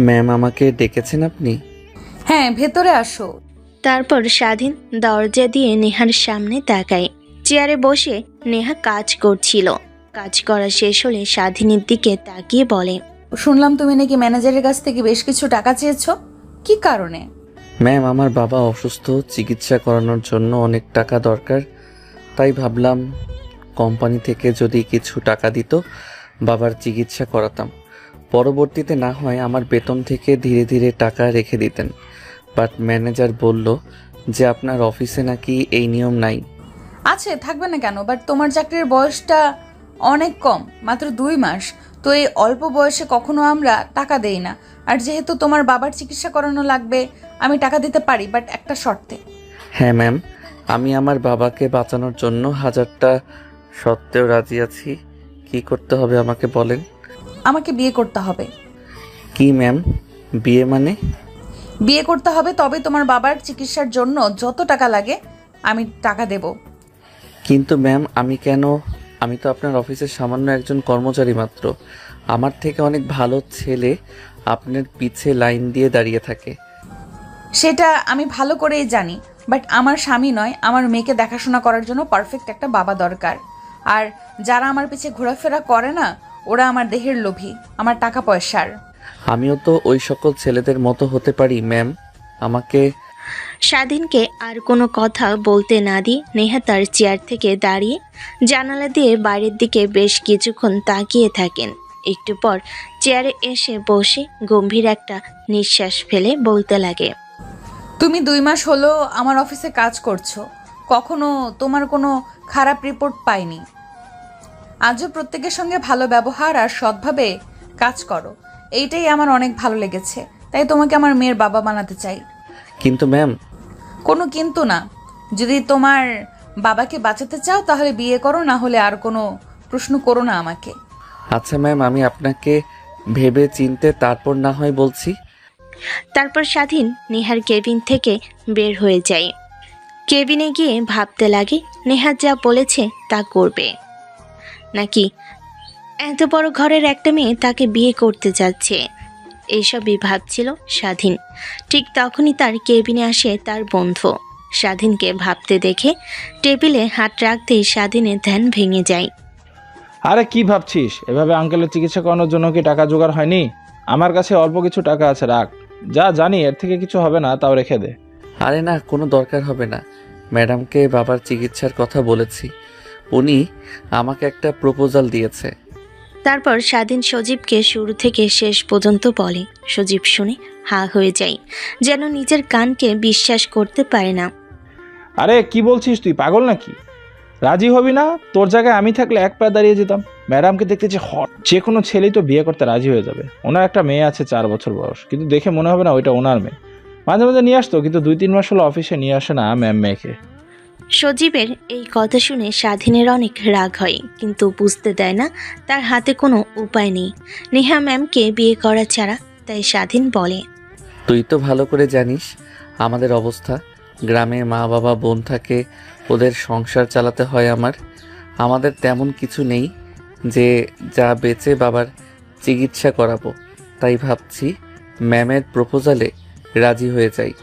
Ma'am, আমাকে ডেকেছেন আপনি? হ্যাঁ, ভেতরে আসো। তারপর স্বাধীন দরজা দিয়ে নেহার সামনে তাকায়। চেয়ারে বসে নেহা কাজ করছিল। কাজ করা শেষ হলে স্বাধীনের দিকে তাকিয়ে বলে, শুনলাম তুমি নাকি ম্যানেজারের কাছ থেকে বেশ কিছু টাকা চেয়েছো। কি কারণে? ম্যাম, আমার বাবা অসুস্থ, চিকিৎসা করানোর জন্য অনেক টাকা দরকার। তাই ভাবলাম কোম্পানি থেকে যদি কিছু টাকা দিত, বাবার চিকিৎসা করাতাম। পরবর্তীতে না হয় আমার বেতন থেকে ধীরে ধীরে টাকা রেখে দিতেন। বাট ম্যানেজার বলল যে আপনার অফিসে নাকি এই নিয়ম নাই। আছে, থাকবে না কেন? বাট তোমার চাকরির বয়সটা অনেক কম, মাত্র 2 মাস। তো এই অল্প বয়সে কখনো আমরা টাকা দেই না। আর যেহেতু তোমার বাবার চিকিৎসা করানো লাগবে, আমি টাকা দিতে পারি, বাট একটা শর্তে। হ্যাঁ ম্যাম, আমি আমার বাবাকে বাঁচানোর জন্য হাজারটা সত্ত্বেও রাজি আছি। কি করতে হবে আমাকে বলেন। আমাকে বিয়ে করতে হবে। কি ম্যাম, বিয়ে মানে? বিয়ে করতে হবে, তবে তোমার বাবার চিকিৎসার জন্য যত টাকা লাগে আমি টাকা দেব। কিন্তু ম্যাম, আমি কেন? আমি তো আপনার অফিসের সামান্য একজন কর্মচারী মাত্র। আমার থেকে অনেক ভালো ছেলে আপনার পিছে লাইন দিয়ে দাঁড়িয়ে থাকে। সেটা আমি ভালো করেই জানি, বাট আমার স্বামী নয়, আমার মেয়েকে দেখাশোনা করার জন্য পারফেক্ট একটা বাবা দরকার। আর যারা আমার পিছে ঘোরাফেরা করে না, ওরা আমার দেহের লোভী, আমার টাকা পয়সার। আমিও তো ওই সকল ছেলেদের মতো হতে পারি ম্যাম। আমাকে স্বাধীনকে আর কোনো কথা বলতে না দিয়ে নেহা তার চেয়ার থেকে দাঁড়িয়ে জানালা দিয়ে বাইরের দিকে বেশ কিছুক্ষণ তাকিয়ে থাকেন। একটু পর চেয়ারে এসে বসে গম্ভীর একটা নিঃশ্বাস ফেলে বলতে লাগে, তুমি 2 মাস হলো আমার অফিসে কাজ করছো, কখনো তোমার কোনো খারাপ রিপোর্ট পাইনি। আজও প্রত্যেকের সঙ্গে ভালো ব্যবহার আর সৎভাবে কাজ করো, এইটাই আমার অনেক ভালো লেগেছে। তাই তোমাকে আমার মেয়ের বাবা বানাতে চাই। কিন্তু ম্যাম। কোনো কিন্তু না। যদি তোমার বাবাকে বাঁচাতে চাও তাহলে বিয়ে করো, না হলে আর কোনো প্রশ্ন করো না আমাকে। আচ্ছা ম্যাম, আমি আপনাকে ভেবে চিনতে তারপর না হয় বলছি। তারপর স্বাধীন নেহার কেবিন থেকে বের হয়ে যায়। কেবিনে গিয়ে ভাবতে লাগে নেহা যা বলেছে তা করবে নাকি এত বড় ঘরের একটা মেয়ে তাকে বিয়ে করতে যাচ্ছে। এইসবই ভাবছিল স্বাধীন। ঠিক তখনই তার কেবিনে আসে তার বন্ধু। স্বাধীনকে ভাবতে দেখে টেবিলে হাত রাখতেই স্বাধীনের ধ্যান ভেঙে যায়। আরে কি ভাবছিস? এভাবে আঙ্কেলের চিকিৎসা করানোর জন্য কি টাকা জোগাড় হয়নি? আমার কাছে অল্প কিছু টাকা আছে, রাখ। যা জানি এর থেকে কিছু হবে না, তাও রেখে দে। আরে না, কোনো দরকার হবে না। ম্যাডামকে বাবার চিকিৎসার কথা বলেছি, উনি আমাকে একটা প্রপোজাল দিয়েছে। তারপর স্বাধীন সজীবকে শুরু থেকে শেষ পর্যন্ত বলে। সজীব শুনে হা হয়ে যায়, যেন নিজের কানকে বিশ্বাস করতে পারে না। আরে কি বলছিস তুই, পাগল নাকি? রাজি হবি না? তোর জায়গায় আমি থাকলে এক পায়ে দাঁড়িয়ে যেতাম। ম্যাডামকে দেখতে যে হট, যে কোনো ছেলেই তো বিয়ে করতে রাজি হয়ে যাবে। ওনার একটা মেয়ে আছে 4 বছর বয়স, কিন্তু দেখে মনে হবে না ওইটা ওনার মেয়ে। মাঝে মাঝে নিয়ে আসতো, কিন্তু 2-3 মাস হলো অফিসে নিয়ে আসে না ম্যাম মেয়েকে। সজীবের এই কথা শুনে স্বাধীনের অনেক রাগ হয়, কিন্তু বুঝতে দেয় না তার হাতে কোনো উপায় নেই নেহা ম্যামকে বিয়ে করা ছাড়া। তাই স্বাধীন বলে, তুই তো ভালো করে জানিস আমাদের অবস্থা। গ্রামে মা বাবা বোন থাকে, ওদের সংসার চালাতে হয় আমাদের তেমন কিছু নেই যে যা বেচে বাবার চিকিৎসা করাবো। তাই ভাবছি ম্যামের প্রপোজালে রাজি হয়ে যাই।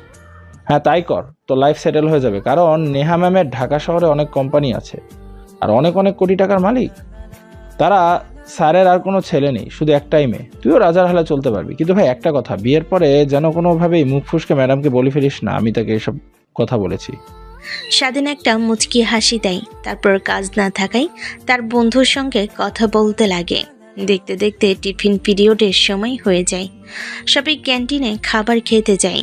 হ্যাঁ তাই কর, তো লাইফ সেটেল হয়ে যাবে। কারণ নেহা ম্যামের ঢাকা শহরে অনেক কোম্পানি আছে, আর অনেক অনেক কোটি টাকার মালিক তারা। স্যারের আর কোনো ছেলে নেই, শুধু একটাই মেয়ে। তুইও রাজার হালে চলতে পারবি। কিন্তু ভাই একটা কথা, বিয়ের পরে যেন কোনোভাবেই মুখ ফুসকে ম্যাডামকে বলে ফেলিস না আমি তাকে এসব কথা বলেছি। স্বাধীন একটা মুচকি হাসি দেয়। তারপর কাজ না থাকায় তার বন্ধুর সঙ্গে কথা বলতে লাগে। দেখতে দেখতে টিফিন পিরিয়ডের সময় হয়ে যায়। সবাই ক্যান্টিনে খাবার খেতে যায়।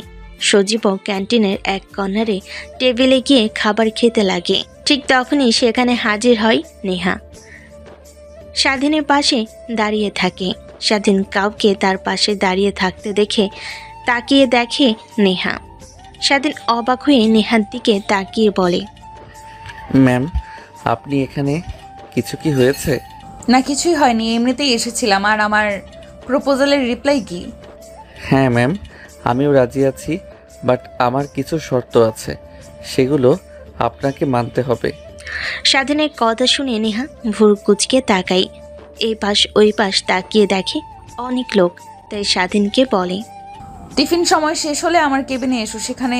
সজীবও ক্যান্টিনের এক কর্নারে টেবিলে গিয়ে খাবার খেতে লাগে। ঠিক তখনই সেখানে হাজির হয় নেহা। স্বাধীনের পাশে দাঁড়িয়ে থাকে। স্বাধীন কাউকে তার পাশে দাঁড়িয়ে থাকতে দেখে তাকিয়ে দেখে নেহা। স্বাধীন অবাক হয়ে নেহার দিকে তাকিয়ে বলে, ম্যাম, আপনি এখানে? কিছু কি হয়েছে? না, কিছুই হয়নি, এমনিতেই এসেছিলাম। আর আমার প্রপোজালের রিপ্লাই কি? হ্যাঁ ম্যাম, আমিও রাজি আছি, বাট আমার কিছু শর্ত আছে, সেগুলো আপনাকে মানতে হবে। স্বাধীনের কথা শুনে নেহা ভুরু কুচকে তাকাই। এই পাশ ওই পাশ তাকিয়ে দেখে অনেক লোক তাই স্বাধীনকে বলে, টিফিন সময় শেষ হলে আমার কেবিনে এসো, সেখানে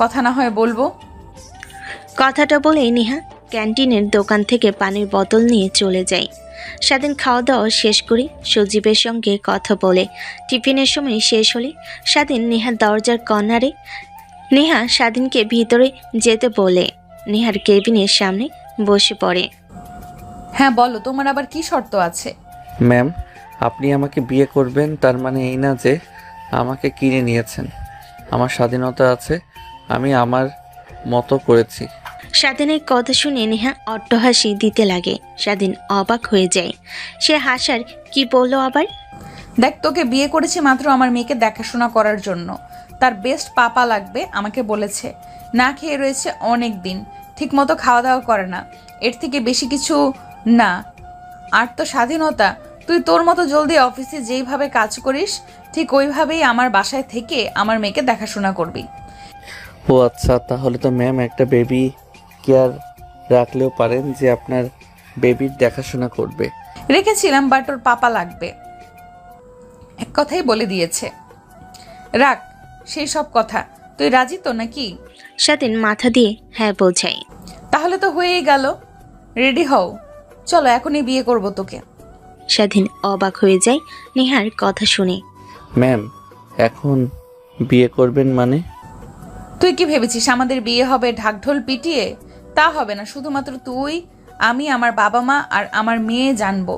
কথা না হয় বলবো। কথাটা বলে নেহা ক্যান্টিনের দোকান থেকে পানির বোতল নিয়ে চলে যায়। স্বাধীন খাওয়া দাওয়া শেষ করে সজীবের সঙ্গে কথা বলে টিফিনের সময় শেষ হলে স্বাধীন নেহার দরজার কর্নারে নেহা স্বাধীনকে ভিতরে যেতে বলে নেহার কেবিনের সামনে বসে পড়ে। হ্যাঁ বলো, তোমার আবার কি শর্ত আছে? ম্যাম, আপনি আমাকে বিয়ে করবেন তার মানে এই না যে আমাকে কিনে নিয়েছেন। আমার স্বাধীনতা আছে, আমি আমার মতো করেছি। স্বাধীনের কথা শুনে নেহা অট্টহাসি দিতে লাগে। স্বাধীন অবাক হয়ে যায়। সে হাসার কি বললো আবার? দেখ, তোকে বিয়ে করেছি মাত্র আমার মেয়েকে দেখাশোনা করার জন্য। তার বেস্ট পাপা লাগবে আমাকে বলেছে। না খেয়ে রয়েছে অনেক দিন, ঠিক মতো খাওয়া দাওয়া করে না, এর থেকে বেশি কিছু না। আর তো স্বাধীনতা, তুই তোর মতো জলদি অফিসে যেইভাবে কাজ করিস ঠিক ওইভাবেই আমার বাসায় থেকে আমার মেয়েকে দেখাশোনা করবি। ও আচ্ছা, তাহলে তো ম্যাম একটা বেবি কেয়ার রাখলেও পারেন যে আপনার বেবির দেখাশোনা করবে। রেখেছিলাম, বাট ওর পাপা লাগবে, এক কথাই বলে দিয়েছে। রাখ সেই সব কথা, তুই রাজি তো নাকি? স্বাধীন মাথা দিয়ে হ্যাঁ বোঝায়। তাহলে তো হয়েই গেল, রেডি হও, চলো এখনই বিয়ে করব তোকে। স্বাধীন অবাক হয়ে যায় নেহার কথা শুনে। ম্যাম, এখন বিয়ে করবেন মানে? তুই কি ভেবেছিস আমাদের বিয়ে হবে ঢাকঢোল পিটিয়ে? তা হবে না, শুধুমাত্র তুই, আমি, আমার বাবা মা আর আমার মেয়ে জানবো।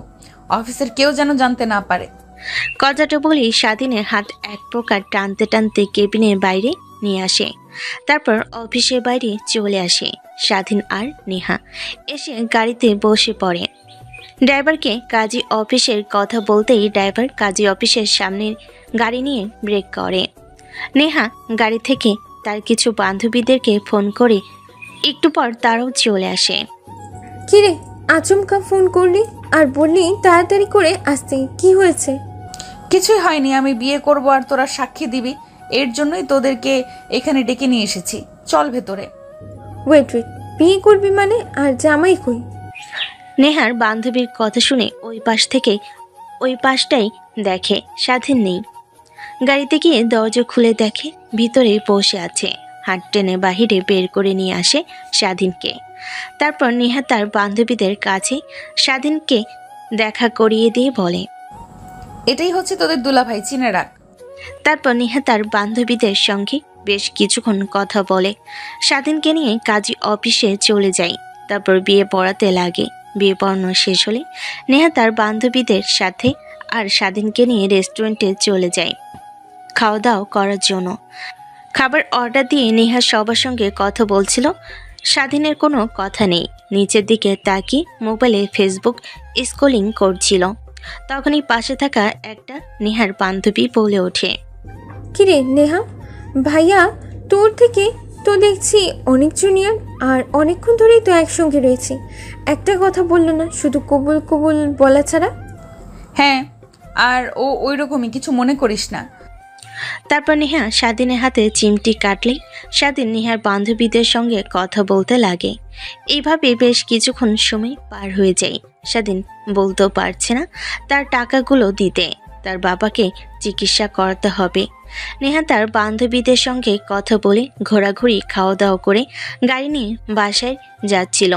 অফিসের কেউ যেন জানতে না পারে। কথাটা বলেই স্বাধীনের হাত এক প্রকার টানতে টানতে কেবিনের বাইরে নিয়ে আসে। তারপর অফিসের বাইরে চলে আসে স্বাধীন আর নেহা। এসে গাড়িতে বসে পড়ে। ড্রাইভারকে কাজী অফিসের কথা বলতেই ড্রাইভার কাজী অফিসের সামনে গাড়ি নিয়ে ব্রেক করে। নেহা গাড়ি থেকে তার কিছু বান্ধবীদেরকে ফোন করে একটু পর তারাও চলে আসে। কিরে, আচমকা ফোন করলি আর বললি তাড়াতাড়ি করে আসতে, কি হয়েছে? কিছুই হয়নি, আমি বিয়ে করব আর তোরা সাক্ষী দিবি, এর জন্যই তোদেরকে এখানে ডেকে নিয়ে এসেছি। চল ভেতরে। ওয়েট ওয়েট, বিয়ে করবি মানে? আর জামাই কই? নেহার বান্ধবীর কথা শুনে ওই পাশটাই দেখে স্বাধীন নেই। গাড়িতে গিয়ে দরজা খুলে দেখে ভিতরে বসে আছে। হাত টেনে বাহিরে বের করে নিয়ে আসে স্বাধীনকে। তারপর নেহা তার বান্ধবীদের কাছে স্বাধীনকে দেখা করিয়ে দিয়ে বলে, এটাই হচ্ছে তোদের দুলাভাই, চিনে রাখ। তারপর নেহা তার বান্ধবীদের সঙ্গে বেশ কিছুক্ষণ কথা বলে স্বাধীনকে নিয়ে কাজী অফিসে চলে যায়। তারপর বিয়ে পড়াতে লাগে। বিয়ে পড়ানো শেষ হলে নেহা তার বান্ধবীদের সাথে আর স্বাধীনকে নিয়ে রেস্টুরেন্টে চলে যায় খাওয়া দাওয়া করার জন্য। খাবার অর্ডার দিয়ে নেহা সবার সঙ্গে কথা বলছিল। স্বাধীনের কোনো কথা নেই, নিচের দিকে তাকিয়ে মোবাইলে ফেসবুক স্ক্রলিং করছিল। তখনই পাশে থাকা একটা নেহার বান্ধবী বলে ওঠে, কিরে নেহা, ভাইয়া তোর থেকে তো দেখছি অনেক জুনিয়র, আর অনেকক্ষণ ধরেই তো একসঙ্গে রয়েছি, একটা কথা বললো না, শুধু কবুল কবুল বলা ছাড়া। হ্যাঁ, আর ও ওই রকমই, কিছু মনে করিস না। তারপর নেহা স্বাধীনের হাতে চিমটি কাটলে স্বাধীন নেহার বান্ধবীদের সঙ্গে কথা বলতে লাগে। এইভাবে বেশ কিছুক্ষণ সময় পার হয়ে যায়। স্বাধীন বলতেও পারছে না তার টাকাগুলো দিতে, তার বাবাকে চিকিৎসা করাতে হবে। নেহা তার বান্ধবীদের সঙ্গে কথা বলে ঘোরাঘুরি খাওয়া দাওয়া করে গাড়ি নিয়ে বাসায় যাচ্ছিল।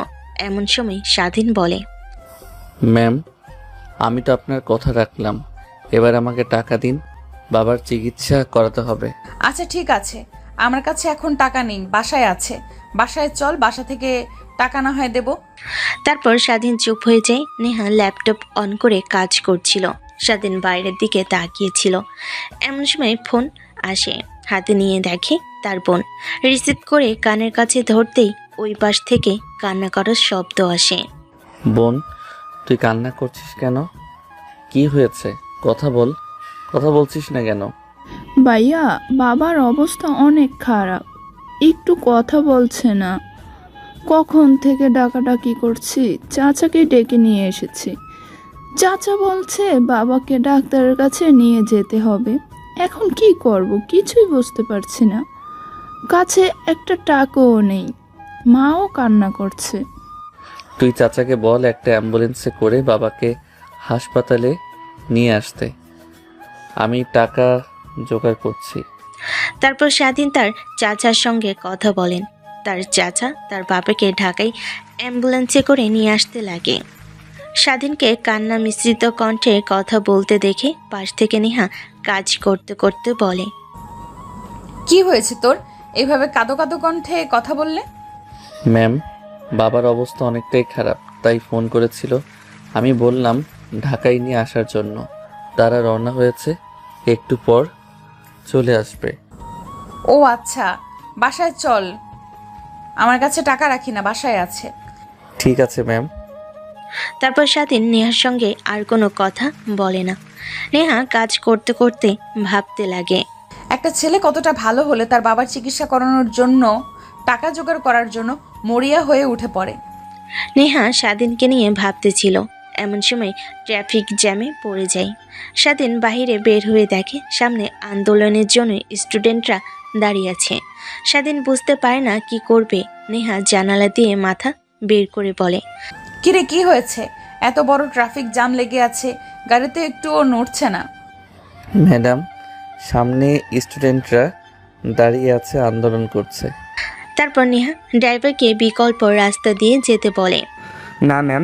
এমন সময় স্বাধীন বলে, ম্যাম, আমি তো আপনার কথা রাখলাম, এবার আমাকে টাকা দিন, বাবার চিকিৎসা করাতে হবে। আচ্ছা ঠিক আছে, আমার কাছে এখন টাকা নেই, বাসায় আছে। বাসায় চল, বাসা থেকে টাকা না হয় দেব। তারপর স্বাধীন চুপ হয়ে যায়। নেহা ল্যাপটপ অন করে কাজ করছিল। স্বাধীন বাইরের দিকে তাকিয়েছিল। এমন সময় ফোন আসে, হাতে নিয়ে দেখে তার বোন। রিসিভ করে কানের কাছে ধরতেই ওই পাশ থেকে কান্না করার শব্দ আসে। বোন, তুই কান্না করছিস কেন? কি হয়েছে? কথা বলছিস না কেন? ভাইয়া, বাবার অবস্থা অনেক খারাপ, একটু কথা বলছে না। কখন থেকে ডাকাডাকি করছি, চাচাকে ডেকে নিয়ে এসেছি। চাচা বলছে বাবাকে ডাক্তারের কাছে নিয়ে যেতে হবে। এখন কি করব কিছুই বুঝতে পারছি না। কাছে একটা টাকাও নেই, মাও কান্না করছে। তুই চাচাকে বল একটা অ্যাম্বুলেন্সে করে বাবাকে হাসপাতালে নিয়ে আসতে। আমি টাকা জোগাড় করছি। তারপর স্বাধীন তার চাচার সঙ্গে কথা বলেন। তার চাচা তার বাবাকে ঢাকায় অ্যাম্বুলেন্সে করে নিয়ে আসতে লাগে। স্বাধীনকে কান্না মিশ্রিত কণ্ঠে কথা বলতে দেখে পাশ থেকে নেহা কাজ করতে করতে বলে, কি হয়েছে তোর, এইভাবে কাঁদো কাঁদো কণ্ঠে কথা বললে? ম্যাম, বাবার অবস্থা অনেকটাই খারাপ, তাই ফোন করেছিল। আমি বললাম ঢাকায় নিয়ে আসার জন্য। তারা রওনা হয়েছে, একটু পর চলে আসবে। ও আচ্ছা, বাসায় চল। আমার কাছে টাকা রাখি না, বাসায় আছে। ঠিক আছে ম্যাম। তারপর স্বাধীন নেহার সঙ্গে আর কোনো কথা বলে না। নেহা কাজ করতে করতে ভাবতে লাগে, একটা ছেলে কতটা ভালো হলে তার বাবার চিকিৎসা করানোর জন্য টাকা জোগাড় করার জন্য মরিয়া হয়ে উঠে পড়ে। নেহা স্বাধীনকে নিয়ে ভাবতেছিল। এমন সময় ট্রাফিক জ্যামে পড়ে যায়। স্বাধীন বাহিরে বের হয়ে দেখে সামনে আন্দোলনের জন্য স্টুডেন্টরা দাঁড়িয়ে আছে। স্বাধীন বুঝতে পারে না কি করবে। নেহা জানালা দিয়ে মাথা বের করে বলে, কিরে, কি হয়েছে? এত বড় ট্রাফিক জ্যাম লেগে আছে, গাড়িতে একটুও নড়ছে না। ম্যাডাম, সামনে স্টুডেন্টরা দাঁড়িয়ে আছে, আন্দোলন করছে। তারপর নেহা ড্রাইভারকে বিকল্প রাস্তা দিয়ে যেতে বলে। না ম্যাম,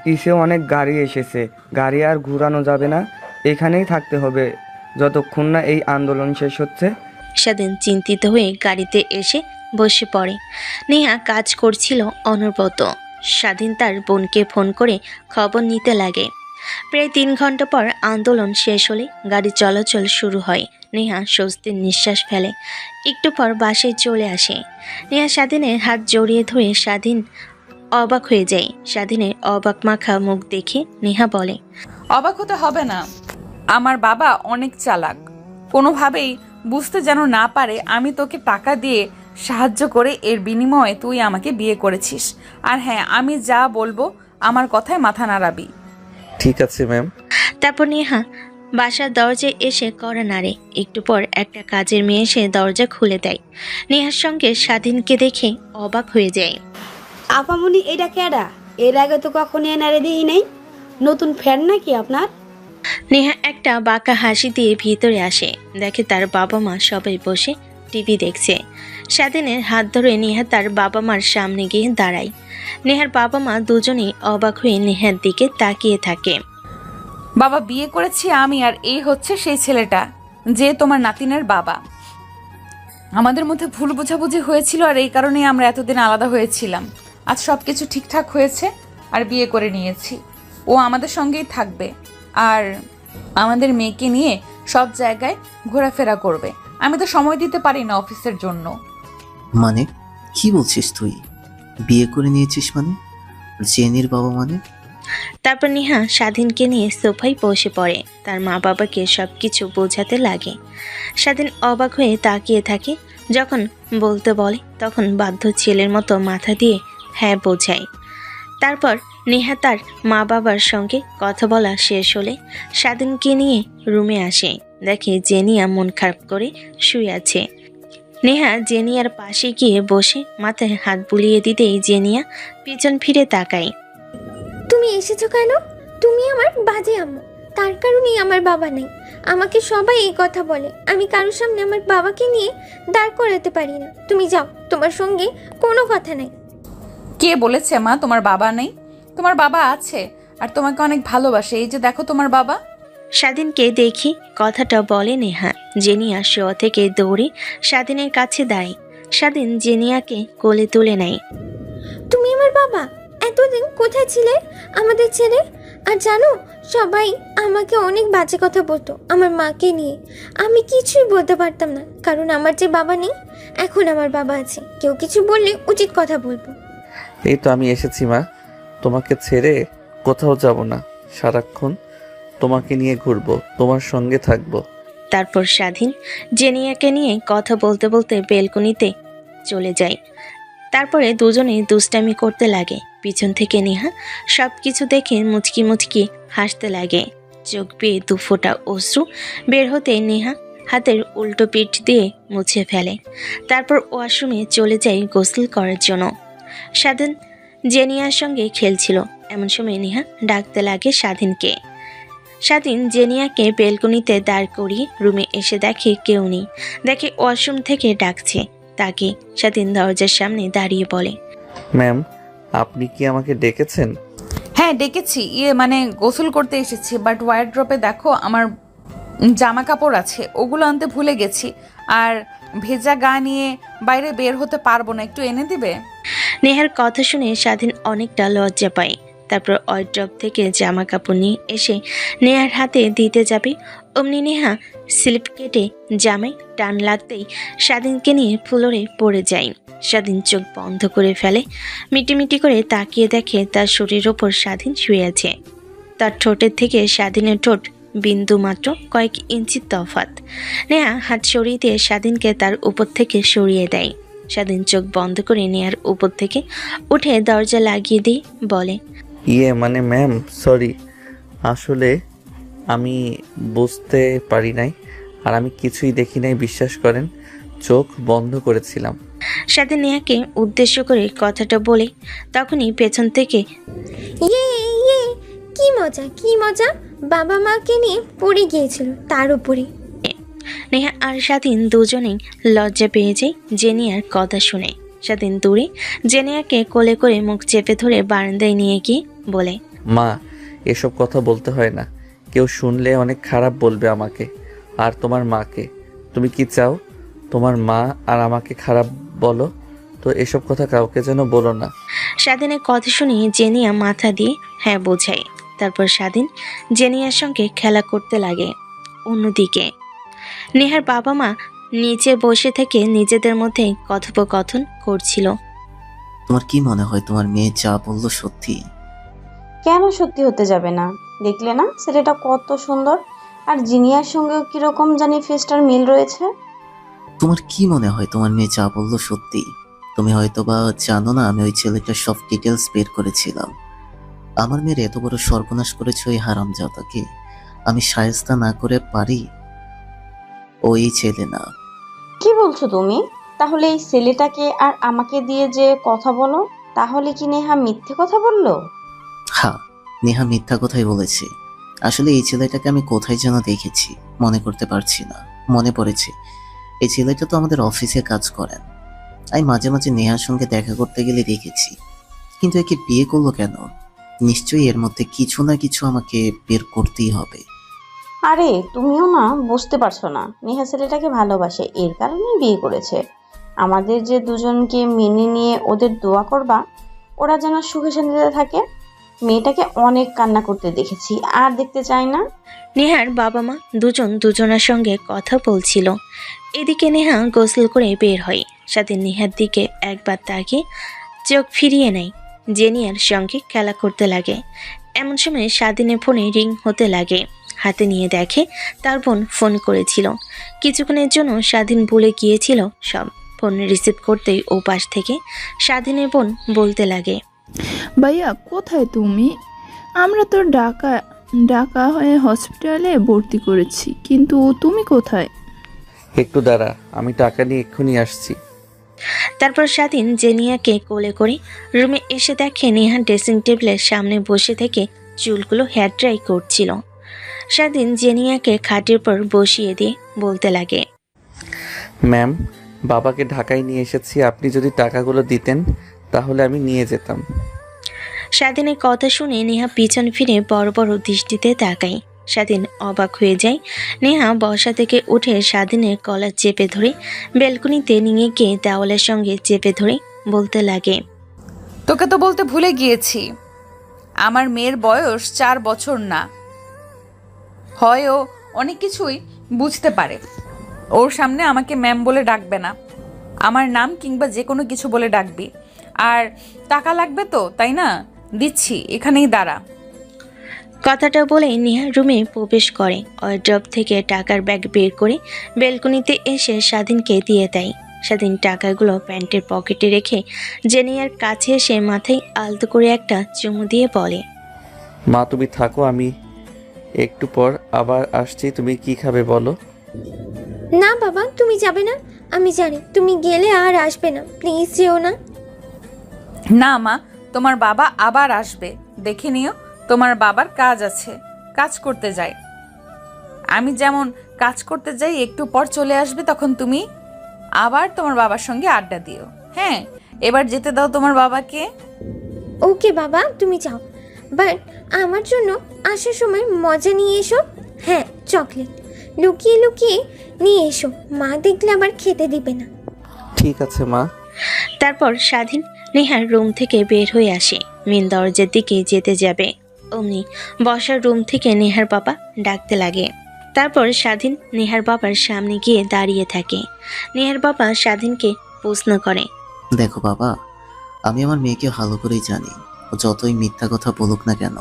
পিছে অনেক গাড়ি এসেছে, গাড়ি আর ঘোরানো যাবে না, এখানেই থাকতে হবে যতক্ষণ না এই আন্দোলন শেষ হচ্ছে। স্বাধীন চিন্তিত হয়ে গাড়িতে এসে বসে পড়ে। নেহা কাজ করছিল অনবরত। স্বাধীন তার বোনকে ফোন করে খবর নিতে লাগে। প্রায় 3 ঘন্টা পর আন্দোলন শেষ হলে গাড়ি চলাচল শুরু হয়। নেহা স্বস্তির নিঃশ্বাস ফেলে। একটু পর বাসে চলে আসে। নেহা স্বাধীনের হাত জড়িয়ে ধরে স্বাধীন অবাক হয়ে যায়। স্বাধীনের অবাক মাখা মুখ দেখে নেহা বলে, অবাক হতে হবে না, আমার বাবা অনেক চালাক। কোনোভাবেই বুঝতে যেন না পারে আমি তোকে টাকা দিয়ে সাহায্য করে এর বিনিময়ে তুই আমাকে বিয়ে করেছিস। আর হ্যাঁ, আমি যা বলবো আমার কথায় মাথা নাড়াবি। ঠিক আছে ম্যাম। তারপর নেহা বাসার দরজায় এসে কড়া নাড়ে। একটু পর একটা কাজের মেয়ে এসে দরজা খুলে দেয়। নেহার সঙ্গে স্বাধীনকে দেখে অবাক হয়ে যায়। আপামনি, এটা কেডা? এর আগে তো কখনো এনারে দিই নাই। নতুন ফ্যান নাকি আপনার? নেহা একটা বাঁকা হাসি দিয়ে ভিতরে আসে। দেখে তার বাবা মা সবাই বসে টিভি দেখছে। স্বাধীনের হাত ধরে নেহা তার বাবা মার সামনে গিয়ে দাঁড়ায়। নেহার বাবা মা দুজনেই অবাক হয়ে নেহার দিকে তাকিয়ে থাকে। বাবা, বিয়ে করেছি আমি, আর এই হচ্ছে সেই ছেলেটা যে তোমার নাতিনের বাবা। আমাদের মধ্যে ভুল বোঝাবুঝি হয়েছিল, আর এই কারণেই আমরা এতদিন আলাদা হয়েছিলাম। আজ সব কিছু ঠিকঠাক হয়েছে আর বিয়ে করে নিয়েছি। ও আমাদের সঙ্গেই থাকবে আর আমাদের মেয়েকে নিয়ে সব জায়গায় ঘোরাফেরা করবে। আমি তো সময় দিতে পারি না অফিসের জন্য। মানে কি বলছিস তুই? বিয়ে করে নিয়েছিস মানে? জেনির বাবা মানে? তারপর নেহা স্বাধীনকে নিয়ে সোফায় বসে পড়ে। তার মা বাবাকে সব কিছু বোঝাতে লাগে। স্বাধীন অবাক হয়ে তাকিয়ে থাকে। যখন বলতে বলে তখন বাধ্য ছেলের মতো মাথা দিয়ে হ্যাঁ বোঝায়। তারপর নেহা তার মা বাবার সঙ্গে কথা বলা শেষ হলে স্বাধীনকে নিয়ে রুমে আসে। দেখে জেনিয়া মন খারাপ করে শুয়ে আছে। নেহা জেনিয়ার পাশে গিয়ে বসে মাথায় হাত বুলিয়ে দিতেই জেনিয়া পিছন ফিরে তাকায়। তুমি এসেছো কেন? তুমি আমার বাজে আম্মু, তার কারণেই আমার বাবা নেই। আমাকে সবাই এই কথা বলে, আমি কারোর সামনে আমার বাবাকে নিয়ে দাঁড় করাতে পারি না। তুমি যাও, তোমার সঙ্গে কোনো কথা নাই। কে বলেছে মা তোমার বাবা নেই? তোমার বাবা আছে আর তোমাকে অনেক ভালোবাসে। এই যে দেখো তোমার বাবা। স্বাধীনকে দেখি কথাটা বলে নেহা। জেনিয়া শোয়া থেকে দৌড়ে স্বাধীনের কাছে দাঁড়ায়। স্বাধীন জেনিয়াকে কোলে তুলে নেয়। তুমি আমার বাবা? এতদিন কোথায় ছিলে আমাদের ছেড়ে? আর জানো, সবাই আমাকে অনেক বাজে কথা বলতো আমার মাকে নিয়ে। আমি কিছুই বলতে পারতাম না, কারণ আমার যে বাবা নেই। এখন আমার বাবা আছে, কেউ কিছু বললে উচিত কথা বলবো। এই তো আমি এসেছি মা, তোমাকে ছেড়ে কোথাও যাব না, সারাক্ষণ তোমাকে নিয়ে ঘুরবো, তোমার সঙ্গে থাকবো। তারপর স্বাধীন জেনিয়াকে নিয়ে কথা বলতে বলতে বেলকনিতে চলে যায়। তারপরে দুজনে দুষ্টামি করতে লাগে। পিছন থেকে নেহা সব কিছু দেখে মুচকি মুচকি হাসতে লাগে। চোখ বেয়ে 2 ফোঁটা অশ্রু বের হতে নেহা হাতের উল্টো পিঠ দিয়ে মুছে ফেলে। তারপর ওয়াশরুমে চলে যায় গোসল করার জন্য। স্বাধীন জেনিয়ার সঙ্গে খেলছিল। এমন সময় নেহা ডাকতে লাগে স্বাধীনকে। স্বাধীন জেনিয়াকে বেলকনিতে দাঁড় করিয়ে রুমে এসে দেখে কেউ নেই। দেখে ওয়াশরুম থেকে ডাকছে তাকে। স্বাধীন দরজার সামনে দাঁড়িয়ে বলে, ম্যাম, আপনি কি আমাকে ডেকেছেন? হ্যাঁ ডেকেছি, মানে গোসল করতে এসেছি, বাট ওয়ারড্রপে দেখো আমার জামা কাপড় আছে, ওগুলো আনতে ভুলে গেছি। আর ভেজা গা নিয়ে বাইরে বের হতে পারবো না, একটু এনে দিবে? নেহার কথা শুনে স্বাধীন অনেকটা লজ্জা পায়। তারপর ওয়ারড্রপ থেকে জামা কাপড় নিয়ে এসে নেহার হাতে দিতে যাবে, অমনি নেহা স্লিপ কেটে জামায় টান লাগতেই স্বাধীনকে নিয়ে ফ্লোরে পড়ে যায়। স্বাধীন চোখ বন্ধ করে ফেলে, মিটিমিটি করে তাকিয়ে দেখে তার শরীরের ওপর স্বাধীন শুয়ে আছে। তার ঠোঁটের থেকে স্বাধীনের ঠোঁট বিন্দু মাত্র কয়েক ইঞ্চি তফাৎ। নেহা হাত সরিয়ে দিয়ে স্বাধীনকে তার উপর থেকে সরিয়ে দেয়। স্বাধীন চোখ বন্ধ করে নেহার উপর থেকে উঠে দরজা লাগিয়ে দিয়ে বলে, মানে ম্যাম, সরি, আসলে আমি বুঝতে পারি নাই, আর আমি কিছুই দেখি নাই, বিশ্বাস করেন, চোখ বন্ধ করেছিলাম। স্বাধীন নেহাকে উদ্দেশ্য করে কথাটা বলে তখনই পেছন থেকে ইয়ে ইয়ে, কি মজা কি মজা, বাবা মাকে নিয়ে পড়ে গিয়েছিল তার উপরে। নেহা আর স্বাধীন দুজনেই লজ্জা পেয়ে যায় জেনিয়ার কথা শুনে। স্বাধীন দূরে জেনিয়াকে কোলে করে মুখ চেপে ধরে বারান্দায় নিয়ে গিয়ে বলে, মা, এসব কথা বলতে হয় না, কেউ শুনলে অনেক খারাপ বলবে আমাকে আর তোমার মাকে। তুমি কি চাও তোমার মা আর আমাকে খারাপ বলো? তো এসব কথা কাউকে যেন বলো না। স্বাধীনের কথা শুনে জেনিয়া মাথা দিয়ে হ্যাঁ বোঝায়। তারপর স্বাধীন জেনিয়ার সঙ্গে খেলা করতে লাগে। অন্যদিকে নেহার বাবা মা নিচে বসে থেকে নিজেদের মধ্যে কথোপকথন করছিল। তোমার কি মনে হয় তোমার মেয়ে যা বললো সত্যি? কেন সত্যি হতে যাবে না? দেখলে না ছেলেটা কত সুন্দর, আর জিনিয়ার সঙ্গেও কিরকম জানি ফেসটার মিল রয়েছে। তোমার কি মনে হয় তোমার মেয়ে যা বললো সত্যি? তুমি হয়তো বা জানো না, আমি ওই ছেলেটার সব ডিটেলস বের করেছিলাম। আমার মেয়ের এত বড় সর্বনাশ করেছে ওই হারামজাদাকে আমি শায়েস্তা না করে পারি? ওই ছেলে না। কি বলছো তুমি? তাহলে এই ছেলেটাকে আর আমাকে দিয়ে যে কথা বলো, তাহলে কি নেহা মিথ্যে কথা বললো? হ্যাঁ, নেহা মিথ্যা কথাই বলেছে। আসলে এই ছেলেটাকে আমি কোথায় যেন দেখেছি, মনে করতে পারছি না। মনে পড়েছে, এই ছেলেটা তো আমাদের অফিসে কাজ করেন। আমি মাঝে মাঝে নেহার সঙ্গে দেখা করতে গেলে দেখেছি। কিন্তু একে বিয়ে করলো কেন? নিশ্চয়ই এর মধ্যে কিছু না কিছু আমাকে বের করতেই হবে। আরে তুমিও না বুঝতে পারছো না, নেহা ছেলেটাকে ভালোবাসে, এর কারণেই বিয়ে করেছে। আমাদের যে দুজনকে মেনে নিয়ে ওদের দোয়া করবা, ওরা যেন সুখে শান্তিতে থাকে। মেয়েটাকে অনেক কান্না করতে দেখেছি, আর দেখতে চাই না। নেহার বাবা মা দুজন দুজনের সঙ্গে কথা বলছিল। এদিকে নেহা গোসল করে বের হয়। স্বাধীন নেহার দিকে একবার তাকিয়ে চোখ ফিরিয়ে নেয়, জেনিয়ার সঙ্গে খেলা করতে লাগে। এমন সময় স্বাধীনের ফোনে রিং হতে লাগে। হাতে নিয়ে দেখে তার বোন ফোন করেছিল। কিছুক্ষণের জন্য স্বাধীন ভুলে গিয়েছিল সব। ফোন রিসিভ করতেই ও পাশ থেকে স্বাধীনের বোন বলতে লাগে, ভাইয়া কোথায় তুমি? আমরা তো ঢাকা হয়ে হসপিটালে ভর্তি করেছি, কিন্তু তুমি কোথায়? একটু দাঁড়া, আমি টাকা নিয়ে এক্ষুনি আসছি। তারপর স্বাধীন জেনিয়াকে কোলে করে রুমে এসে দেখে নেহা ড্রেসিং টেবিলের সামনে বসে থেকে চুলগুলো হেয়ার ড্রাই করছিল। স্বাধীন জেনিয়াকে খাটের পর বসিয়ে দিয়ে বলতে লাগে, ম্যাম, বাবাকে ঢাকায় নিয়ে এসেছি, আপনি যদি টাকাগুলো দিতেন তাহলে আমি নিয়ে যেতাম। স্বাধীনের কথা শুনে নেহা পিছন ফিরে বড় বড় দৃষ্টিতে তাকায়। স্বাধীন অবাক হয়ে যায়। নেহা বসা থেকে উঠে স্বাধীনের কলার চেপে ধরে বেলকনিতে নিয়ে গিয়ে দেওয়ালের সঙ্গে চেপে ধরে বলতে লাগে, তোকে তো বলতে ভুলে গিয়েছি, আমার মেয়ের বয়স 4 বছর না হয়, ও অনেক কিছুই বুঝতে পারে। ওর সামনে আমাকে ম্যাম বলে ডাকবে না, আমার নাম কিংবা যে কোনো কিছু বলে ডাকবি। আর টাকা লাগবে তো, তাই না? দিচ্ছি, এখানেই দাঁড়া। কথাটা বলে নেহা রুমে প্রবেশ করে। ওয়ারড্রপ থেকে টাকার ব্যাগ বের করে বেলকনিতে এসে স্বাধীনকে দিয়ে দেয়। স্বাধীন টাকাগুলো প্যান্টের পকেটে রেখে জেনিয়ার কাছে এসে মাথায় আলতো করে একটা চুমু দিয়ে বলে, মা তুমি থাকো, আমি একটু পর আবার আসছি। তুমি কি খাবে বলো? না বাবা, তুমি যাবে না, আমি জানি তুমি গেলে আর আসবে না, প্লিজ যেও না। না মা, তোমার বাবা আবার আসবে, দেখে নিও। তোমার বাবার কাজ আছে, কাজ করতে যায়। আমি যেমন কাজ করতে যাই, একটু পর চলে আসবে, তখন তুমি আবার তোমার বাবার সঙ্গে আড্ডা দিও। হ্যাঁ, এবার যেতে দাও তোমার বাবাকে। ওকে বাবা, তুমি যাও, বাট আমার জন্য আসার সময় মজা নিয়ে এসো। হ্যাঁ, চকলেট লুকিয়ে লুকিয়ে নিয়ে এসো, মা দেখলে আবার খেতে দিবে না। ঠিক আছে মা। তারপর স্বাধীন নেহার রুম থেকে বের হয়ে আসে। মেন দরজার দিকে যেতে যাবে, অমনি বসার রুম থেকে নেহার বাবা ডাকতে লাগে। তারপর স্বাধীন নেহার বাবার সামনে গিয়ে দাঁড়িয়ে থাকে। নেহার বাবা স্বাধীনকে প্রশ্ন করে, দেখো বাবা, আমি আমার মেয়েকে ভালো করেই জানি। ও যতই মিথ্যা কথা বলুক না কেন,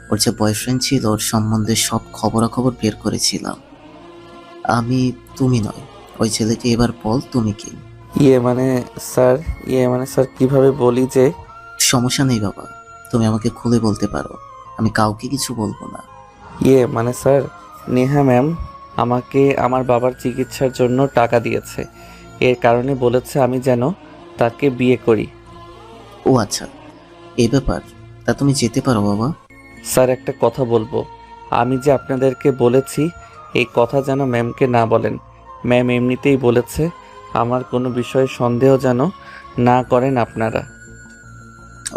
ওর যে বয়ফ্রেন্ড ছিল ওর সম্বন্ধে সব খবরাখবর বের করেছিলাম আমি। তুমি নয়, ওই ছেলেকে এবার বল তুমি কি। ইয়ে মানে স্যার কিভাবে বলি যে। সমস্যা নেই বাবা, তুমি আমাকে খুলে বলতে পারো, আমি কাউকে কিছু বলবো না। ইয়ে মানে স্যার, নেহা ম্যাম আমাকে আমার বাবার চিকিৎসার জন্য টাকা দিয়েছে। এর কারণে বলেছে আমি যেন তাকে বিয়ে করি। ও আচ্ছা, এই ব্যাপার। তা তুমি যেতে পারো বাবা। স্যার একটা কথা বলবো, আমি যে আপনাদেরকে বলেছি এই কথা যেন ম্যামকে না বলেন। ম্যাম এমনিতেই বলেছে আমার কোনো বিষয়ে সন্দেহ যেন না করেন আপনারা।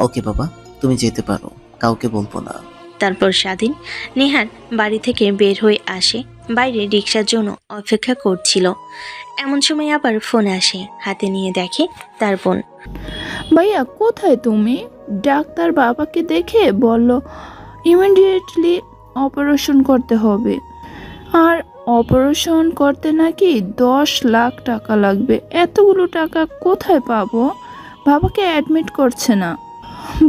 ওকে বাবা, তুমি যেতে পারো, কাউকে বলবো না। তারপর স্বাধীন নেহার বাড়ি থেকে বের হয়ে আসে। বাইরে রিক্সার জন্য অপেক্ষা করছিল। এমন সময় আবার ফোন আসে, হাতে নিয়ে দেখে তার বোন। ভাইয়া কোথায় তুমি? ডাক্তার বাবাকে দেখে বলল ইমিডিয়েটলি অপারেশন করতে হবে, আর অপারেশন করতে নাকি 10 লাখ টাকা লাগবে। এতগুলো টাকা কোথায় পাবো? বাবাকে অ্যাডমিট করছে না,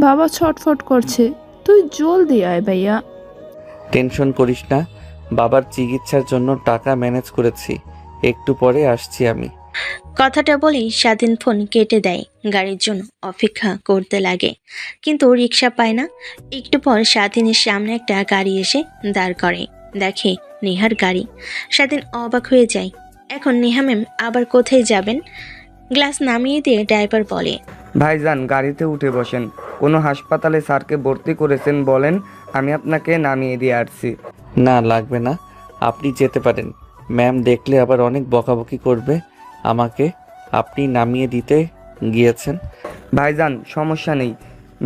বাবা ছটফট করছে। তুই জলদি আয় ভাইয়া। টেনশন করিস না, বাবার চিকিৎসার জন্য টাকা ম্যানেজ করেছি, একটু পরে আসছি আমি। কথাটা বলেই স্বাধীন ফোন কেটে দেয়। গাড়ির জন্য অপেক্ষা করতে লাগে, কিন্তু রিক্সা পায় না। একটু পর স্বাধীনের সামনে একটা গাড়ি এসে দাঁড় করে। দেখে নেহার গাড়ি। স্বাধীন অবাক হয়ে যায়। এখন নেহা ম্যাম আবার কোথায় যাবেন? গ্লাস নামিয়ে দিয়ে ড্রাইভার বলে, ভাইজান গাড়িতে উঠে বসেন। কোনো হাসপাতালে স্যারকে ভর্তি করেছেন বলেন, আমি আপনাকে নামিয়ে দিয়ে আসছি। না লাগবে না, আপনি যেতে পারেন। ম্যাম দেখলে আবার অনেক বকাবকি করবে আমাকে। আপনি নামিয়ে দিতে গিয়েছেন। ভাইজান সমস্যা নেই,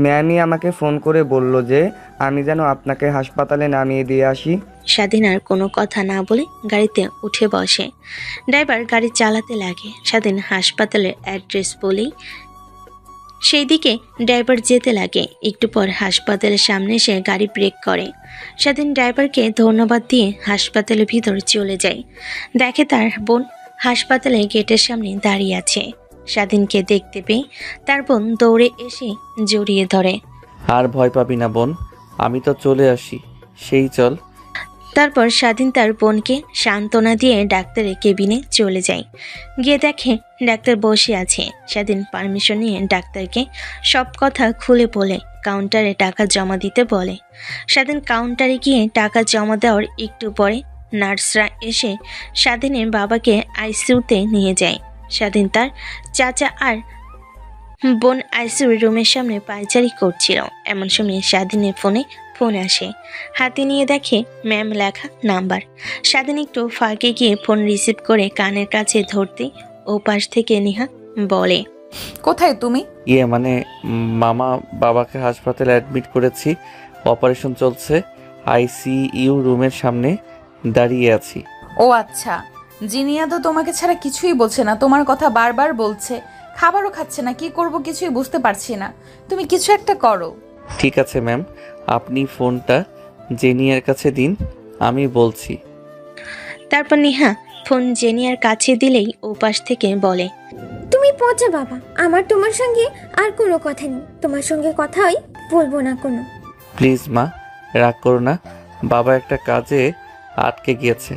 ম্যামই আমাকে ফোন করে বলল যে আমি যেন আপনাকে হাসপাতালে নামিয়ে দিয়ে আসি। স্বাধীন আর কোনো কথা না বলে গাড়িতে উঠে বসে। ড্রাইভার গাড়ি চালাতে লাগে। স্বাধীন হাসপাতালের অ্যাড্রেস বলেই সেই দিকে ড্রাইভার যেতে লাগে। একটু পর হাসপাতালের সামনে এসে গাড়ি ব্রেক করে। স্বাধীন ড্রাইভারকে ধন্যবাদ দিয়ে হাসপাতালের ভিতর চলে যায়। দেখে তার বোন হাসপাতালে গেটের সামনে দাঁড়িয়ে আছে। স্বাধীনকে দেখতে পেয়ে তার বোন দৌড়ে এসে জড়িয়ে ধরে। আর ভয় পাবি না বোন, আমি তো চলে আসি, সেই চল। তারপর স্বাধীন তার বোনকে সান্ত্বনা দিয়ে ডাক্তারের কেবিনে চলে যায়। গিয়ে দেখে ডাক্তার বসে আছে। স্বাধীন পারমিশন নিয়ে ডাক্তারকে সব কথা খুলে বলে কাউন্টারে টাকা জমা দিতে বলে। স্বাধীন কাউন্টারে গিয়ে টাকা জমা দেওয়ার একটু পরে নার্সরা এসে স্বাধীনের বাবাকে আইসিইউতে নিয়ে যায়। স্বাধীন তার চাচা আর বোন আইসিইউ রুমের সামনে পায়চারি করছিল। এমন সময় স্বাধীনের ফোন আসে। হাতে নিয়ে দেখে ম্যাম লেখা নাম্বার। স্বাধীন একটু ফাঁকে গিয়ে ফোন রিসিভ করে কানের কাছে ধরতে ও পাশ থেকে নেহা বলে, কোথায় তুমি? ইয়ে মানে মামা বাবাকে হাসপাতালে অ্যাডমিট করেছি, অপারেশন চলছে, আইসিইউ রুমের সামনে দাঁড়িয়ে আছি। ও আচ্ছা, জিনিয়া তো তোমাকে ছাড়া কিছুই বলছে না, তোমার কথা বারবার বলছে, খাবারও খাচ্ছে না, কি করব কিছুই বুঝতে পারছি না, তুমি কিছু একটা করো। ঠিক আছে ম্যাম, আপনি ফোনটা জেনিয়ার কাছে দিন, আমি বলছি। তারপর নেহা ফোন জেনিয়ার কাছে দিলেই ও পাশ থেকে বলে, তুমি পচা বাবা, আমার তোমার সঙ্গে আর কোনো কথা নেই, তোমার সঙ্গে কথাই বলবো না কোনো। প্লিজ মা, রাগ করো না, বাবা একটা কাজে আটকে গিয়েছে,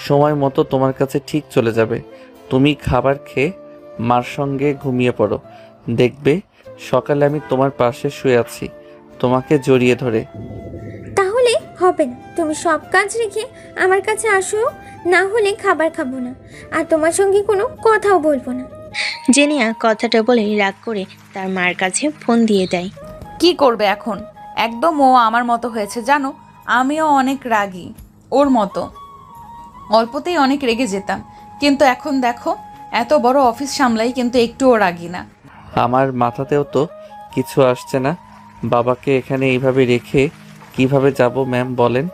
সময় মতো তোমার কাছে ঠিক চলে যাবে। তুমি খাবার খেয়ে মার সঙ্গে ঘুমিয়ে পড়ো, দেখবে সকালে আমি তোমার পাশে শুয়ে আছি, তোমাকে জড়িয়ে ধরে। তাহলে হবে না, তুমি সব কাজ রেখে আমার কাছে আসো, না হলে খাবার খাবো না, আর তোমার সঙ্গে কোনো কথাও বলবো না। জেনিয়া কথাটা বলে রাগ করে তার মার কাছে ফোন দিয়ে দেয়। কি করবে এখন? একদম ও আমার মতো হয়েছে জানো, আমিও অনেক রাগী, ওর মতো। অল্পতেই অনেক রেগে যেতাম, কিন্তু এখন দেখো এত বড় অফিস সামলাই কিন্তু একটুও রাগি না। আমার মাথাতেও তো কিছু আসছে না। বাবাকে এখানে এইভাবে রেখে কিভাবে যাব ম্যাম বলেন?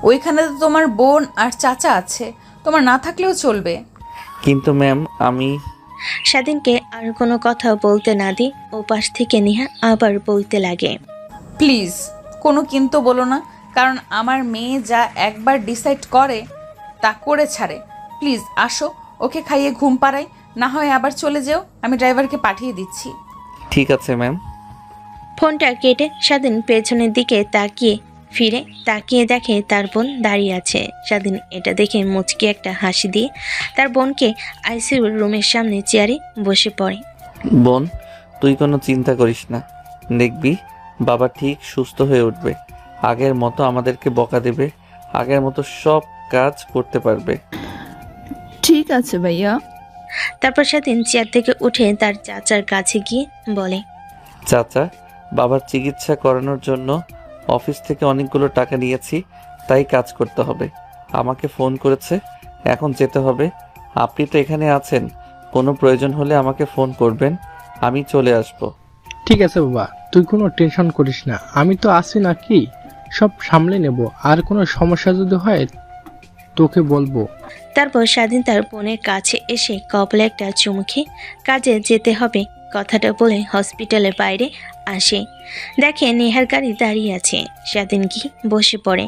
ওইখানে তো তোমার বোন আর চাচা আছে, তোমার না থাকলেও চলবে। কিন্তু ম্যাম আমি স্বাধীনকে আর কোনো কথা বলতে না দিয়ে ওপাশ থেকে নেহা আবার বলতে লাগে। প্লিজ কোনো কিন্তু বলো না, কারণ আমার মেয়ে যা একবার ডিসাইড করে তা করে ছাড়ে। প্লিজ আসো, ওকে খাইয়ে ঘুম পাড়াই, না হয় আবার চলে যেও, আমি ড্রাইভারকে পাঠিয়ে দিচ্ছি। ঠিক আছে ম্যাম। ফোনটা কেটে স্বাধীন পেছনের দিকে তাকিয়ে দেখে তার বোন দাঁড়িয়ে আছে। স্বাধীন এটা দেখে মুচকি একটা হাসি দিয়ে তার বোনকে আইসিইউর রুমের সামনে চেয়ারে বসে পড়ে। বোন, তুই কোনো চিন্তা করিস না, দেখবি বাবা ঠিক সুস্থ হয়ে উঠবে। আগের মতো আমাদেরকে বকা দেবে, আগের মতো সব কাজ করতে পারবে। ঠিক আছে ভাইয়া। তারপর স্বাধীন চেয়ার থেকে উঠে তার চাচার কাছে গিয়ে বলে, চাচা, বাবার চিকিৎসা করানোর জন্য অফিস থেকে অনেকগুলো টাকা নিয়েছি, তাই কাজ করতে হবে। আমাকে ফোন করেছে, এখন যেতে হবে। আপনি তো এখানে আছেন, কোনো প্রয়োজন হলে আমাকে ফোন করবেন, আমি চলে আসব। ঠিক আছে বাবা, তুই কোনো টেনশন করিস না, আমি তো আছি নাকি, সব সামলে নেব। আর কোনো সমস্যা যদি হয় তোকে বলবো। তারপর স্বাধীন তার বোনের কাছে এসে কপালে একটা চুমু খেয়ে কাজে যেতে হবে কথাটা বলে হসপিটালের বাইরে আসে। দেখে নেহার গাড়ি দাঁড়িয়ে আছে। স্বাধীন গিয়ে বসে পড়ে।